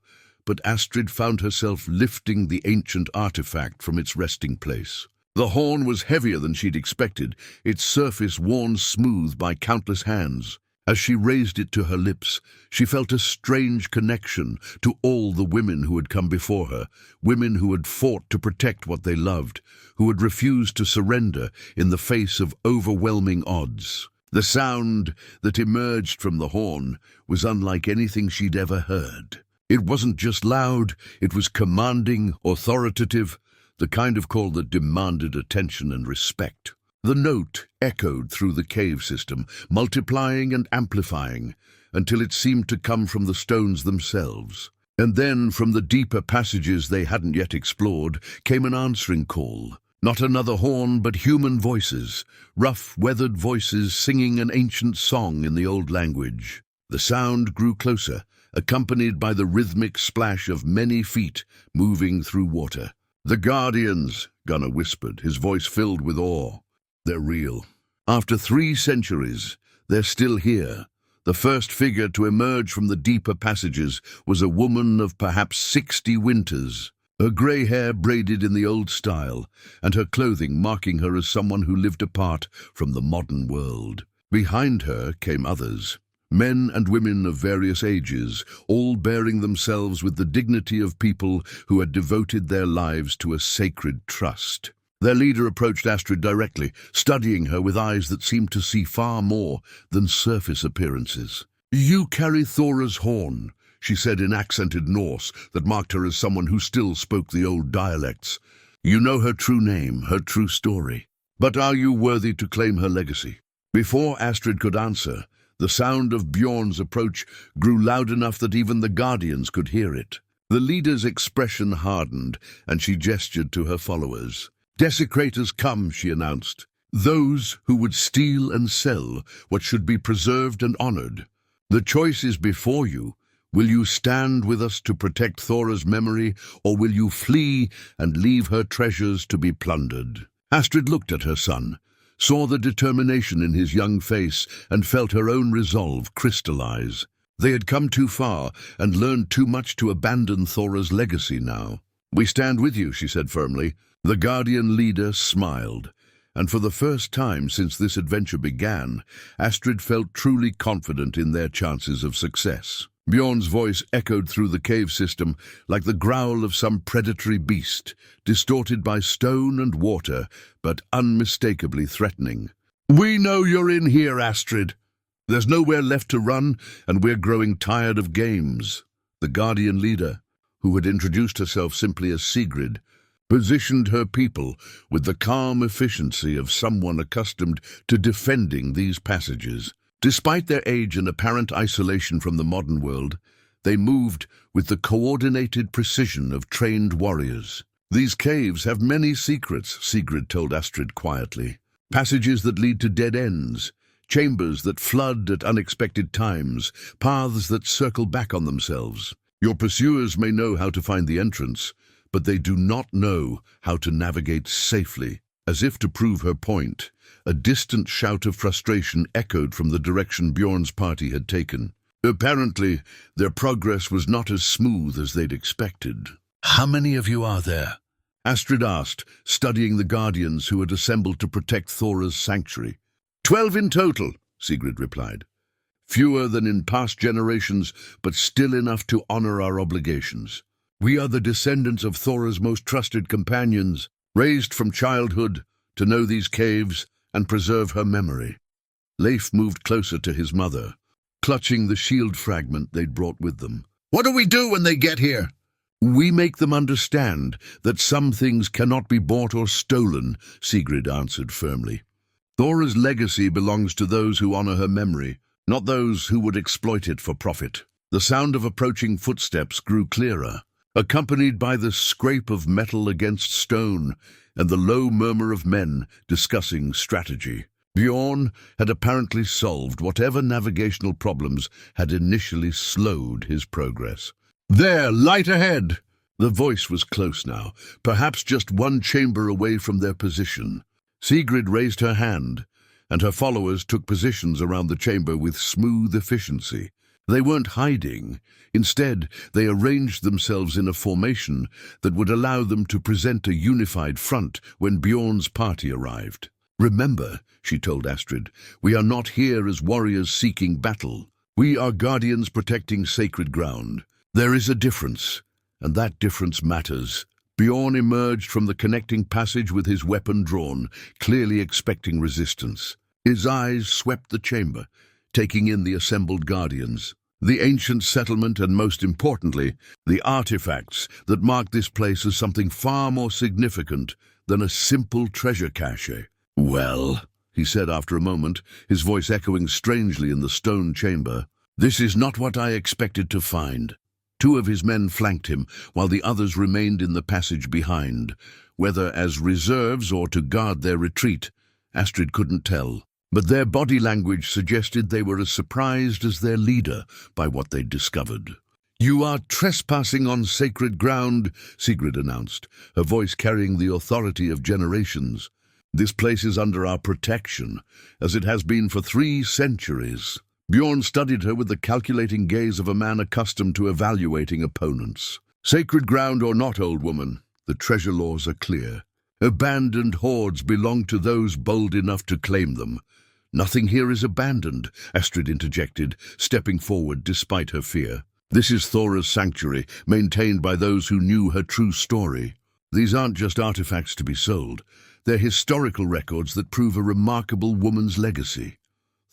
but Astrid found herself lifting the ancient artifact from its resting place. The horn was heavier than she'd expected, its surface worn smooth by countless hands. As she raised it to her lips, she felt a strange connection to all the women who had come before her, women who had fought to protect what they loved, who had refused to surrender in the face of overwhelming odds. The sound that emerged from the horn was unlike anything she'd ever heard. It wasn't just loud, it was commanding, authoritative, the kind of call that demanded attention and respect. The note echoed through the cave system, multiplying and amplifying, until it seemed to come from the stones themselves. And then, from the deeper passages they hadn't yet explored, came an answering call. Not another horn, but human voices, rough, weathered voices singing an ancient song in the old language. The sound grew closer, accompanied by the rhythmic splash of many feet moving through water. "The Guardians," Gunnar whispered, his voice filled with awe. "They're real. After 3 centuries, they're still here." The first figure to emerge from the deeper passages was a woman of perhaps 60 winters, her grey hair braided in the old style, and her clothing marking her as someone who lived apart from the modern world. Behind her came others, men and women of various ages, all bearing themselves with the dignity of people who had devoted their lives to a sacred trust. Their leader approached Astrid directly, studying her with eyes that seemed to see far more than surface appearances. "You carry Thora's horn," she said in accented Norse that marked her as someone who still spoke the old dialects. "You know her true name, her true story. But are you worthy to claim her legacy?" Before Astrid could answer, the sound of Bjorn's approach grew loud enough that even the Guardians could hear it. The leader's expression hardened, and she gestured to her followers. "Desecrators come," she announced. "Those who would steal and sell what should be preserved and honored. The choice is before you. Will you stand with us to protect Thora's memory, or will you flee and leave her treasures to be plundered?" Astrid looked at her son, saw the determination in his young face, and felt her own resolve crystallize. They had come too far and learned too much to abandon Thora's legacy now. "We stand with you," she said firmly. The Guardian leader smiled, and for the first time since this adventure began, Astrid felt truly confident in their chances of success. Bjorn's voice echoed through the cave system like the growl of some predatory beast, distorted by stone and water, but unmistakably threatening. "We know you're in here, Astrid. There's nowhere left to run, and we're growing tired of games." The Guardian leader, who had introduced herself simply as Sigrid, positioned her people with the calm efficiency of someone accustomed to defending these passages. Despite their age and apparent isolation from the modern world, they moved with the coordinated precision of trained warriors. "These caves have many secrets," Sigrid told Astrid quietly. "Passages that lead to dead ends, chambers that flood at unexpected times, paths that circle back on themselves. Your pursuers may know how to find the entrance, but they do not know how to navigate safely." As if to prove her point, a distant shout of frustration echoed from the direction Bjorn's party had taken. Apparently, their progress was not as smooth as they'd expected. "How many of you are there?" Astrid asked, studying the Guardians who had assembled to protect Thora's sanctuary. 12 in total," Sigrid replied. "Fewer than in past generations, but still enough to honor our obligations. We are the descendants of Thora's most trusted companions, raised from childhood to know these caves and preserve her memory." Leif moved closer to his mother, clutching the shield fragment they'd brought with them. "What do we do when they get here?" "We make them understand that some things cannot be bought or stolen," Sigrid answered firmly. "Thora's legacy belongs to those who honor her memory, not those who would exploit it for profit." The sound of approaching footsteps grew clearer, accompanied by the scrape of metal against stone and the low murmur of men discussing strategy. Bjorn had apparently solved whatever navigational problems had initially slowed his progress. "There, light ahead!" The voice was close now, perhaps just one chamber away from their position. Sigrid raised her hand, and her followers took positions around the chamber with smooth efficiency. They weren't hiding. Instead, they arranged themselves in a formation that would allow them to present a unified front when Bjorn's party arrived. "Remember," she told Astrid, "we are not here as warriors seeking battle. We are guardians protecting sacred ground. There is a difference, and that difference matters." Bjorn emerged from the connecting passage with his weapon drawn, clearly expecting resistance. His eyes swept the chamber, taking in the assembled guardians, the ancient settlement, and most importantly, the artifacts that marked this place as something far more significant than a simple treasure cache. "Well," he said after a moment, his voice echoing strangely in the stone chamber, "this is not what I expected to find." Two of his men flanked him, while the others remained in the passage behind. Whether as reserves or to guard their retreat, Astrid couldn't tell. But their body language suggested they were as surprised as their leader by what they'd discovered. "You are trespassing on sacred ground," Sigrid announced, her voice carrying the authority of generations. "This place is under our protection, as it has been for 3 centuries. Bjorn studied her with the calculating gaze of a man accustomed to evaluating opponents. "Sacred ground or not, old woman, the treasure laws are clear. Abandoned hoards belong to those bold enough to claim them." "Nothing here is abandoned," Astrid interjected, stepping forward despite her fear. "This is Thora's sanctuary, maintained by those who knew her true story. These aren't just artifacts to be sold. They're historical records that prove a remarkable woman's legacy."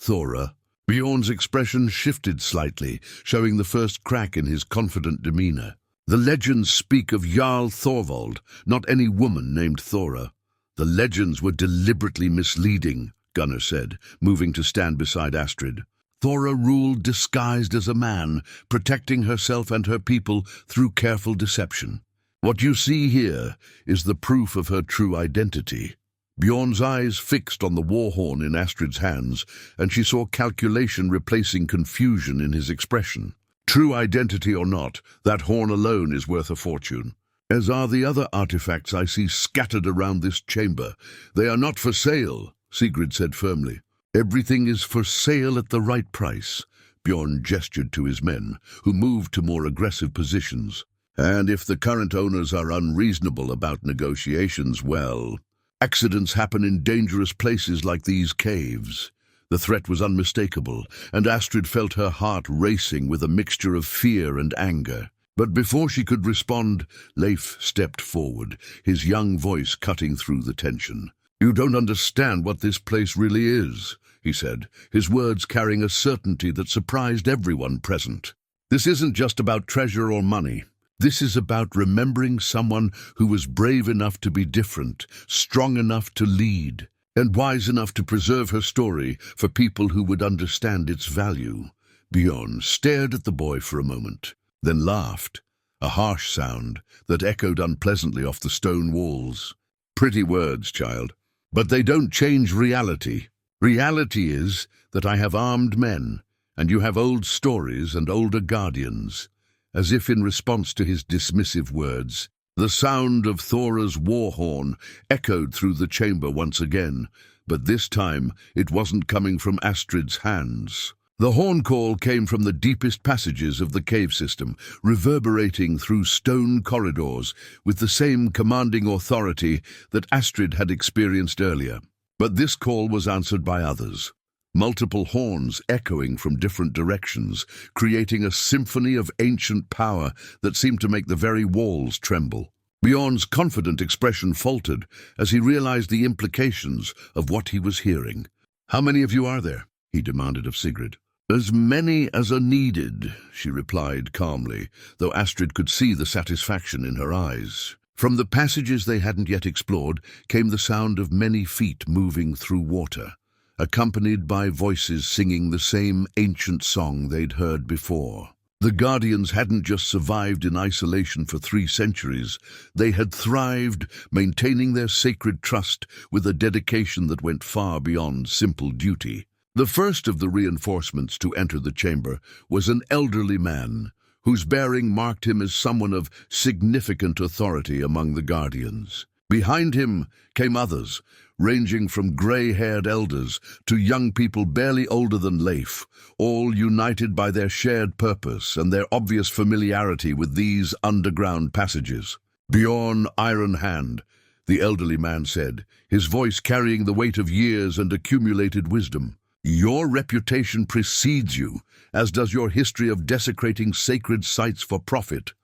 "Thora." Bjorn's expression shifted slightly, showing the first crack in his confident demeanor. "The legends speak of Jarl Thorvald, not any woman named Thora." "The legends were deliberately misleading," Gunnar said, moving to stand beside Astrid. "Thora ruled disguised as a man, protecting herself and her people through careful deception. What you see here is the proof of her true identity." Bjorn's eyes fixed on the war horn in Astrid's hands, and she saw calculation replacing confusion in his expression. "True identity or not, that horn alone is worth a fortune. As are the other artifacts I see scattered around this chamber. They are not for sale," Sigrid said firmly. "Everything is for sale at the right price." Bjorn gestured to his men, who moved to more aggressive positions. "And if the current owners are unreasonable about negotiations, well, accidents happen in dangerous places like these caves." The threat was unmistakable, and Astrid felt her heart racing with a mixture of fear and anger. But before she could respond, Leif stepped forward, his young voice cutting through the tension. "You don't understand what this place really is," he said, his words carrying a certainty that surprised everyone present. "This isn't just about treasure or money. This is about remembering someone who was brave enough to be different, strong enough to lead, and wise enough to preserve her story for people who would understand its value." Bjorn stared at the boy for a moment, then laughed, a harsh sound that echoed unpleasantly off the stone walls. "Pretty words, child, but they don't change reality. Reality is that I have armed men, and you have old stories and older guardians." As if in response to his dismissive words, the sound of Thora's war horn echoed through the chamber once again, but this time it wasn't coming from Astrid's hands. The horn call came from the deepest passages of the cave system, reverberating through stone corridors with the same commanding authority that Astrid had experienced earlier. But this call was answered by others. Multiple horns echoing from different directions, creating a symphony of ancient power that seemed to make the very walls tremble. Bjorn's confident expression faltered as he realized the implications of what he was hearing. "How many of you are there?" he demanded of Sigrid. "As many as are needed," she replied calmly, though Astrid could see the satisfaction in her eyes. From the passages they hadn't yet explored came the sound of many feet moving through water, accompanied by voices singing the same ancient song they'd heard before. The Guardians hadn't just survived in isolation for 3 centuries. They had thrived, maintaining their sacred trust with a dedication that went far beyond simple duty. The first of the reinforcements to enter the chamber was an elderly man, whose bearing marked him as someone of significant authority among the Guardians. Behind him came others, ranging from grey-haired elders to young people barely older than Leif, all united by their shared purpose and their obvious familiarity with these underground passages. "Bjorn Iron Hand," the elderly man said, his voice carrying the weight of years and accumulated wisdom. "Your reputation precedes you, as does your history of desecrating sacred sites for profit."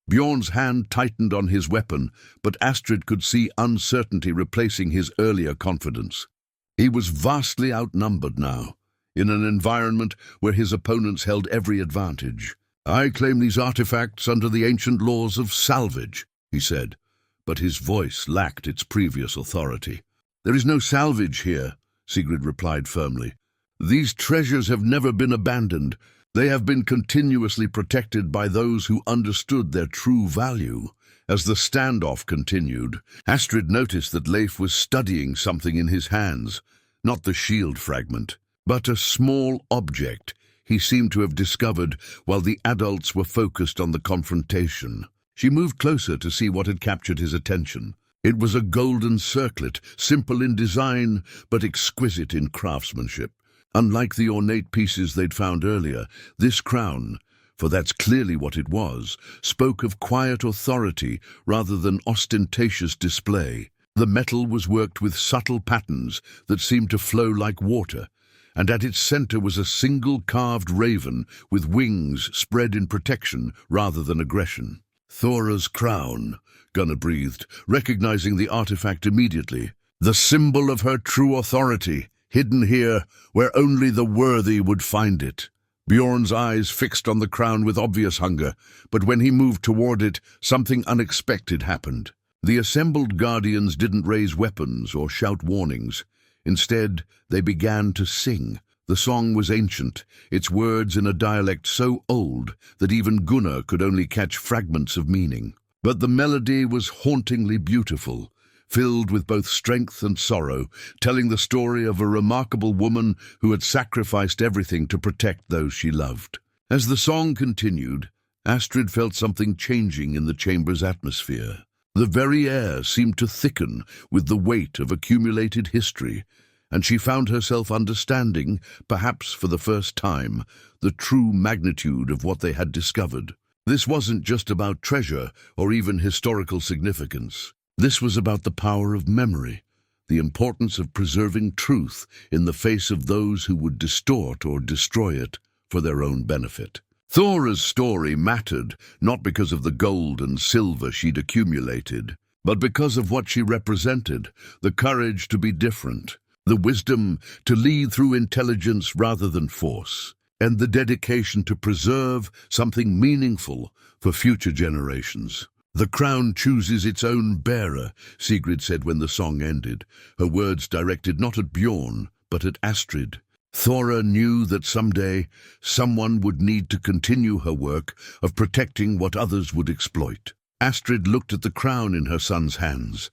Bjorn's hand tightened on his weapon, but Astrid could see uncertainty replacing his earlier confidence. He was vastly outnumbered now, in an environment where his opponents held every advantage. "I claim these artifacts under the ancient laws of salvage," he said, but his voice lacked its previous authority. "There is no salvage here," Sigrid replied firmly. "These treasures have never been abandoned. They have been continuously protected by those who understood their true value." As the standoff continued, Astrid noticed that Leif was studying something in his hands, not the shield fragment, but a small object he seemed to have discovered while the adults were focused on the confrontation. She moved closer to see what had captured his attention. It was a golden circlet, simple in design but exquisite in craftsmanship. Unlike the ornate pieces they'd found earlier, this crown, for that's clearly what it was, spoke of quiet authority rather than ostentatious display. The metal was worked with subtle patterns that seemed to flow like water, and at its center was a single carved raven with wings spread in protection rather than aggression. "Thora's crown," Gunnar breathed, recognizing the artifact immediately. "The symbol of her true authority, hidden here where only the worthy would find it." Bjorn's eyes fixed on the crown with obvious hunger, but when he moved toward it, something unexpected happened. The assembled guardians didn't raise weapons or shout warnings. Instead, they began to sing. The song was ancient, its words in a dialect so old that even Gunnar could only catch fragments of meaning. But the melody was hauntingly beautiful, filled with both strength and sorrow, telling the story of a remarkable woman who had sacrificed everything to protect those she loved. As the song continued, Astrid felt something changing in the chamber's atmosphere. The very air seemed to thicken with the weight of accumulated history, and she found herself understanding, perhaps for the first time, the true magnitude of what they had discovered. This wasn't just about treasure or even historical significance. This was about the power of memory, the importance of preserving truth in the face of those who would distort or destroy it for their own benefit. Thora's story mattered not because of the gold and silver she'd accumulated, but because of what she represented, the courage to be different, the wisdom to lead through intelligence rather than force, and the dedication to preserve something meaningful for future generations. "The crown chooses its own bearer," Sigrid said when the song ended, her words directed not at Bjorn, but at Astrid. Thora knew that someday someone would need to continue her work of protecting what others would exploit. Astrid looked at the crown in her son's hands,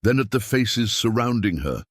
then at the faces surrounding her,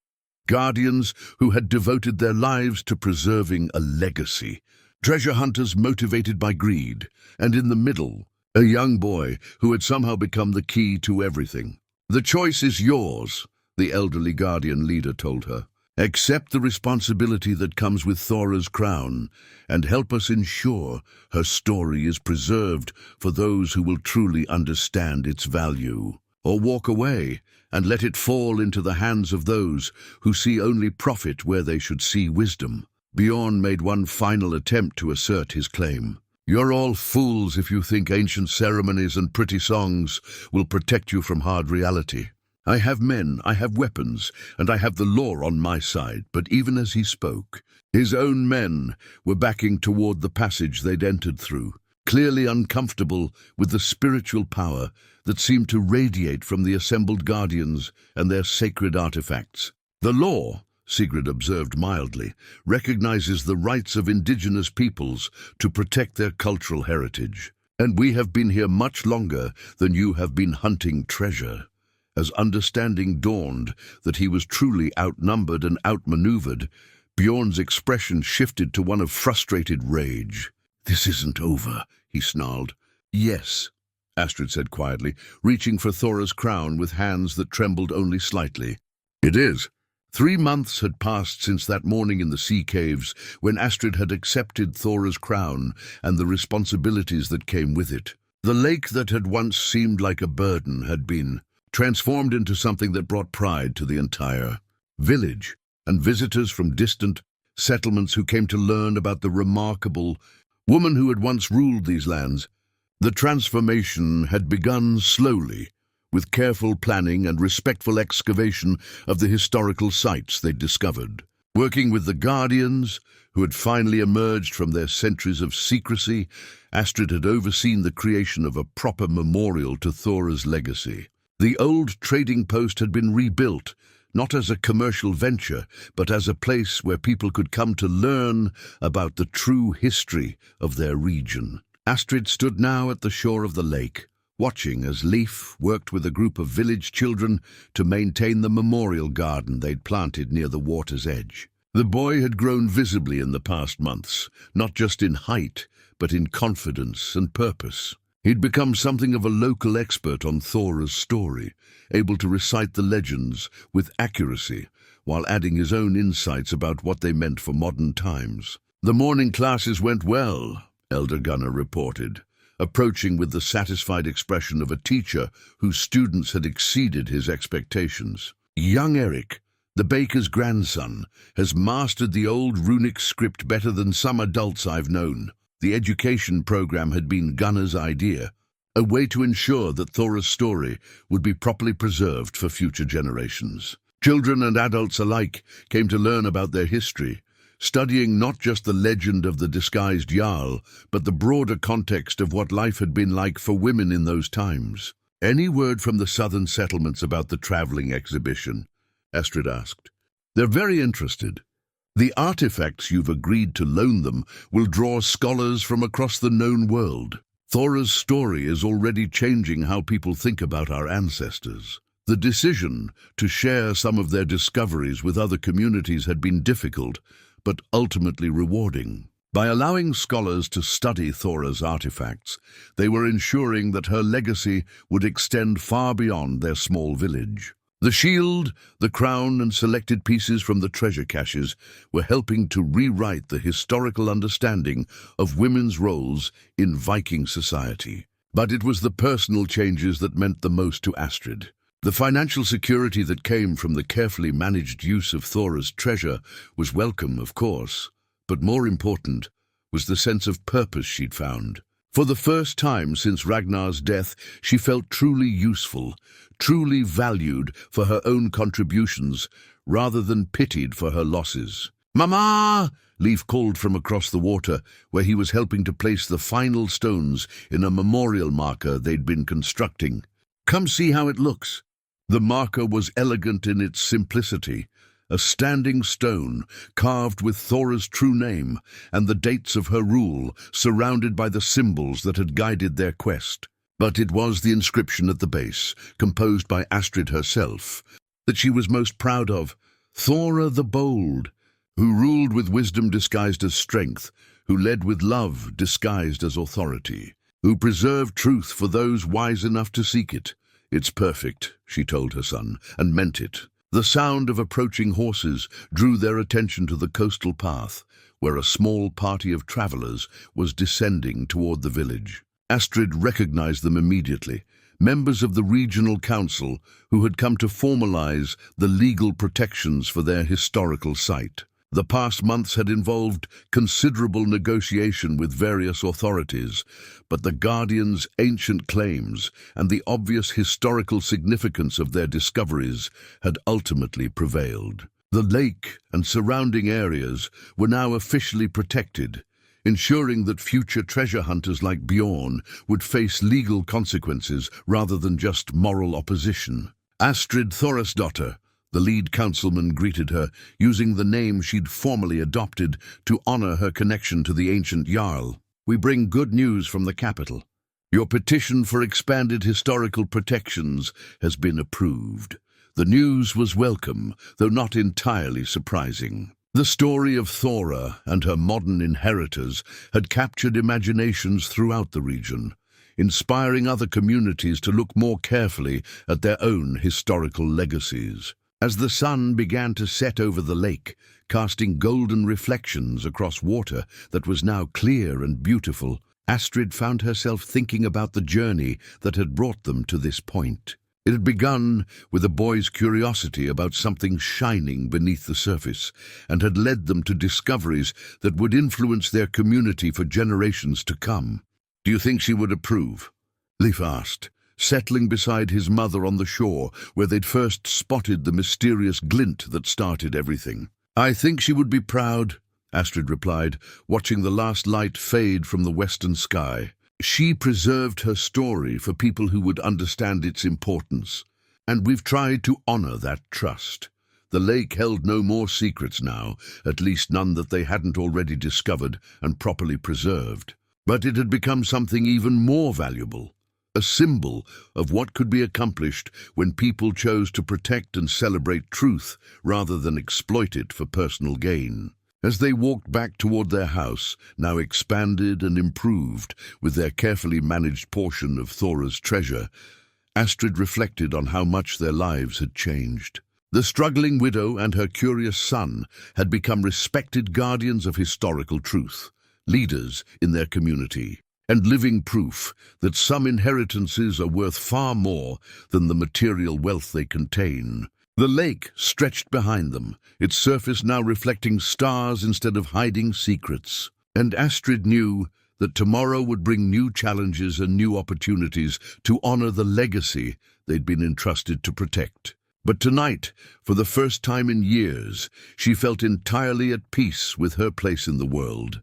guardians who had devoted their lives to preserving a legacy, treasure hunters motivated by greed, and in the middle, a young boy who had somehow become the key to everything. "The choice is yours," the elderly guardian leader told her. "Accept the responsibility that comes with Thora's crown, and help us ensure her story is preserved for those who will truly understand its value. Or walk away and let it fall into the hands of those who see only profit where they should see wisdom." Bjorn made one final attempt to assert his claim. "You're all fools if you think ancient ceremonies and pretty songs will protect you from hard reality. I have men, I have weapons, and I have the law on my side." But even as he spoke, his own men were backing toward the passage they'd entered through, clearly uncomfortable with the spiritual power that seemed to radiate from the assembled guardians and their sacred artifacts. "The law," Sigrid observed mildly, "recognizes the rights of indigenous peoples to protect their cultural heritage. And we have been here much longer than you have been hunting treasure." As understanding dawned that he was truly outnumbered and outmaneuvered, Bjorn's expression shifted to one of frustrated rage. "This isn't over," he snarled. "Yes, Astrid said quietly, reaching for Thora's crown with hands that trembled only slightly. It is. 3 months had passed since that morning in the sea caves when Astrid had accepted Thora's crown and the responsibilities that came with it. The lake that had once seemed like a burden had been transformed into something that brought pride to the entire village, and visitors from distant settlements who came to learn about the remarkable woman who had once ruled these lands. The transformation had begun slowly, with careful planning and respectful excavation of the historical sites they'd discovered. Working with the Guardians, who had finally emerged from their centuries of secrecy, Astrid had overseen the creation of a proper memorial to Thora's legacy. The old trading post had been rebuilt, not as a commercial venture, but as a place where people could come to learn about the true history of their region. Astrid stood now at the shore of the lake, watching as Leif worked with a group of village children to maintain the memorial garden they'd planted near the water's edge. The boy had grown visibly in the past months, not just in height, but in confidence and purpose. He'd become something of a local expert on Thora's story, able to recite the legends with accuracy, while adding his own insights about what they meant for modern times. The morning classes went well, Elder Gunnar reported, approaching with the satisfied expression of a teacher whose students had exceeded his expectations. Young Eric, the baker's grandson, has mastered the old runic script better than some adults I've known. The education program had been Gunnar's idea, a way to ensure that Thora's story would be properly preserved for future generations. Children and adults alike came to learn about their history, studying not just the legend of the disguised Jarl, but the broader context of what life had been like for women in those times. Any word from the southern settlements about the traveling exhibition? Astrid asked. They're very interested. The artifacts you've agreed to loan them will draw scholars from across the known world. Thora's story is already changing how people think about our ancestors. The decision to share some of their discoveries with other communities had been difficult, but ultimately rewarding. By allowing scholars to study Thora's artifacts, they were ensuring that her legacy would extend far beyond their small village. The shield, the crown, and selected pieces from the treasure caches were helping to rewrite the historical understanding of women's roles in Viking society. But it was the personal changes that meant the most to Astrid. The financial security that came from the carefully managed use of Thora's treasure was welcome, of course, but more important was the sense of purpose she'd found. For the first time since Ragnar's death, she felt truly useful, truly valued for her own contributions, rather than pitied for her losses. "Mama!" Leif called from across the water, where he was helping to place the final stones in a memorial marker they'd been constructing. "Come see how it looks." The marker was elegant in its simplicity, a standing stone carved with Thora's true name and the dates of her rule, surrounded by the symbols that had guided their quest. But it was the inscription at the base, composed by Astrid herself, that she was most proud of. Thora the Bold, who ruled with wisdom disguised as strength, who led with love disguised as authority, who preserved truth for those wise enough to seek it. "It's perfect," she told her son, and meant it. The sound of approaching horses drew their attention to the coastal path, where a small party of travelers was descending toward the village. Astrid recognized them immediately, members of the regional council who had come to formalize the legal protections for their historical site. The past months had involved considerable negotiation with various authorities, but the Guardians' ancient claims and the obvious historical significance of their discoveries had ultimately prevailed. The lake and surrounding areas were now officially protected, ensuring that future treasure hunters like Bjorn would face legal consequences rather than just moral opposition. Astrid Thorisdottir, the lead councilman, greeted her, using the name she'd formally adopted to honor her connection to the ancient Jarl. "We bring good news from the capital. Your petition for expanded historical protections has been approved." The news was welcome, though not entirely surprising. The story of Thora and her modern inheritors had captured imaginations throughout the region. inspiring other communities to look more carefully at their own historical legacies. As the sun began to set over the lake, casting golden reflections across water that was now clear and beautiful, Astrid found herself thinking about the journey that had brought them to this point. It had begun with a boy's curiosity about something shining beneath the surface, and had led them to discoveries that would influence their community for generations to come. "Do you think she would approve?" Leif asked, settling beside his mother on the shore where they'd first spotted the mysterious glint that started everything. "I think she would be proud," Astrid replied, watching the last light fade from the western sky. "She preserved her story for people who would understand its importance, and we've tried to honor that trust. The lake held no more secrets now, at least none that they hadn't already discovered and properly preserved. But it had become something even more valuable, a symbol of what could be accomplished when people chose to protect and celebrate truth rather than exploit it for personal gain." As they walked back toward their house, now expanded and improved with their carefully managed portion of Thora's treasure, Astrid reflected on how much their lives had changed. The struggling widow and her curious son had become respected guardians of historical truth, leaders in their community, and living proof that some inheritances are worth far more than the material wealth they contain. The lake stretched behind them, its surface now reflecting stars instead of hiding secrets. And Astrid knew that tomorrow would bring new challenges and new opportunities to honor the legacy they'd been entrusted to protect. But tonight, for the first time in years, she felt entirely at peace with her place in the world.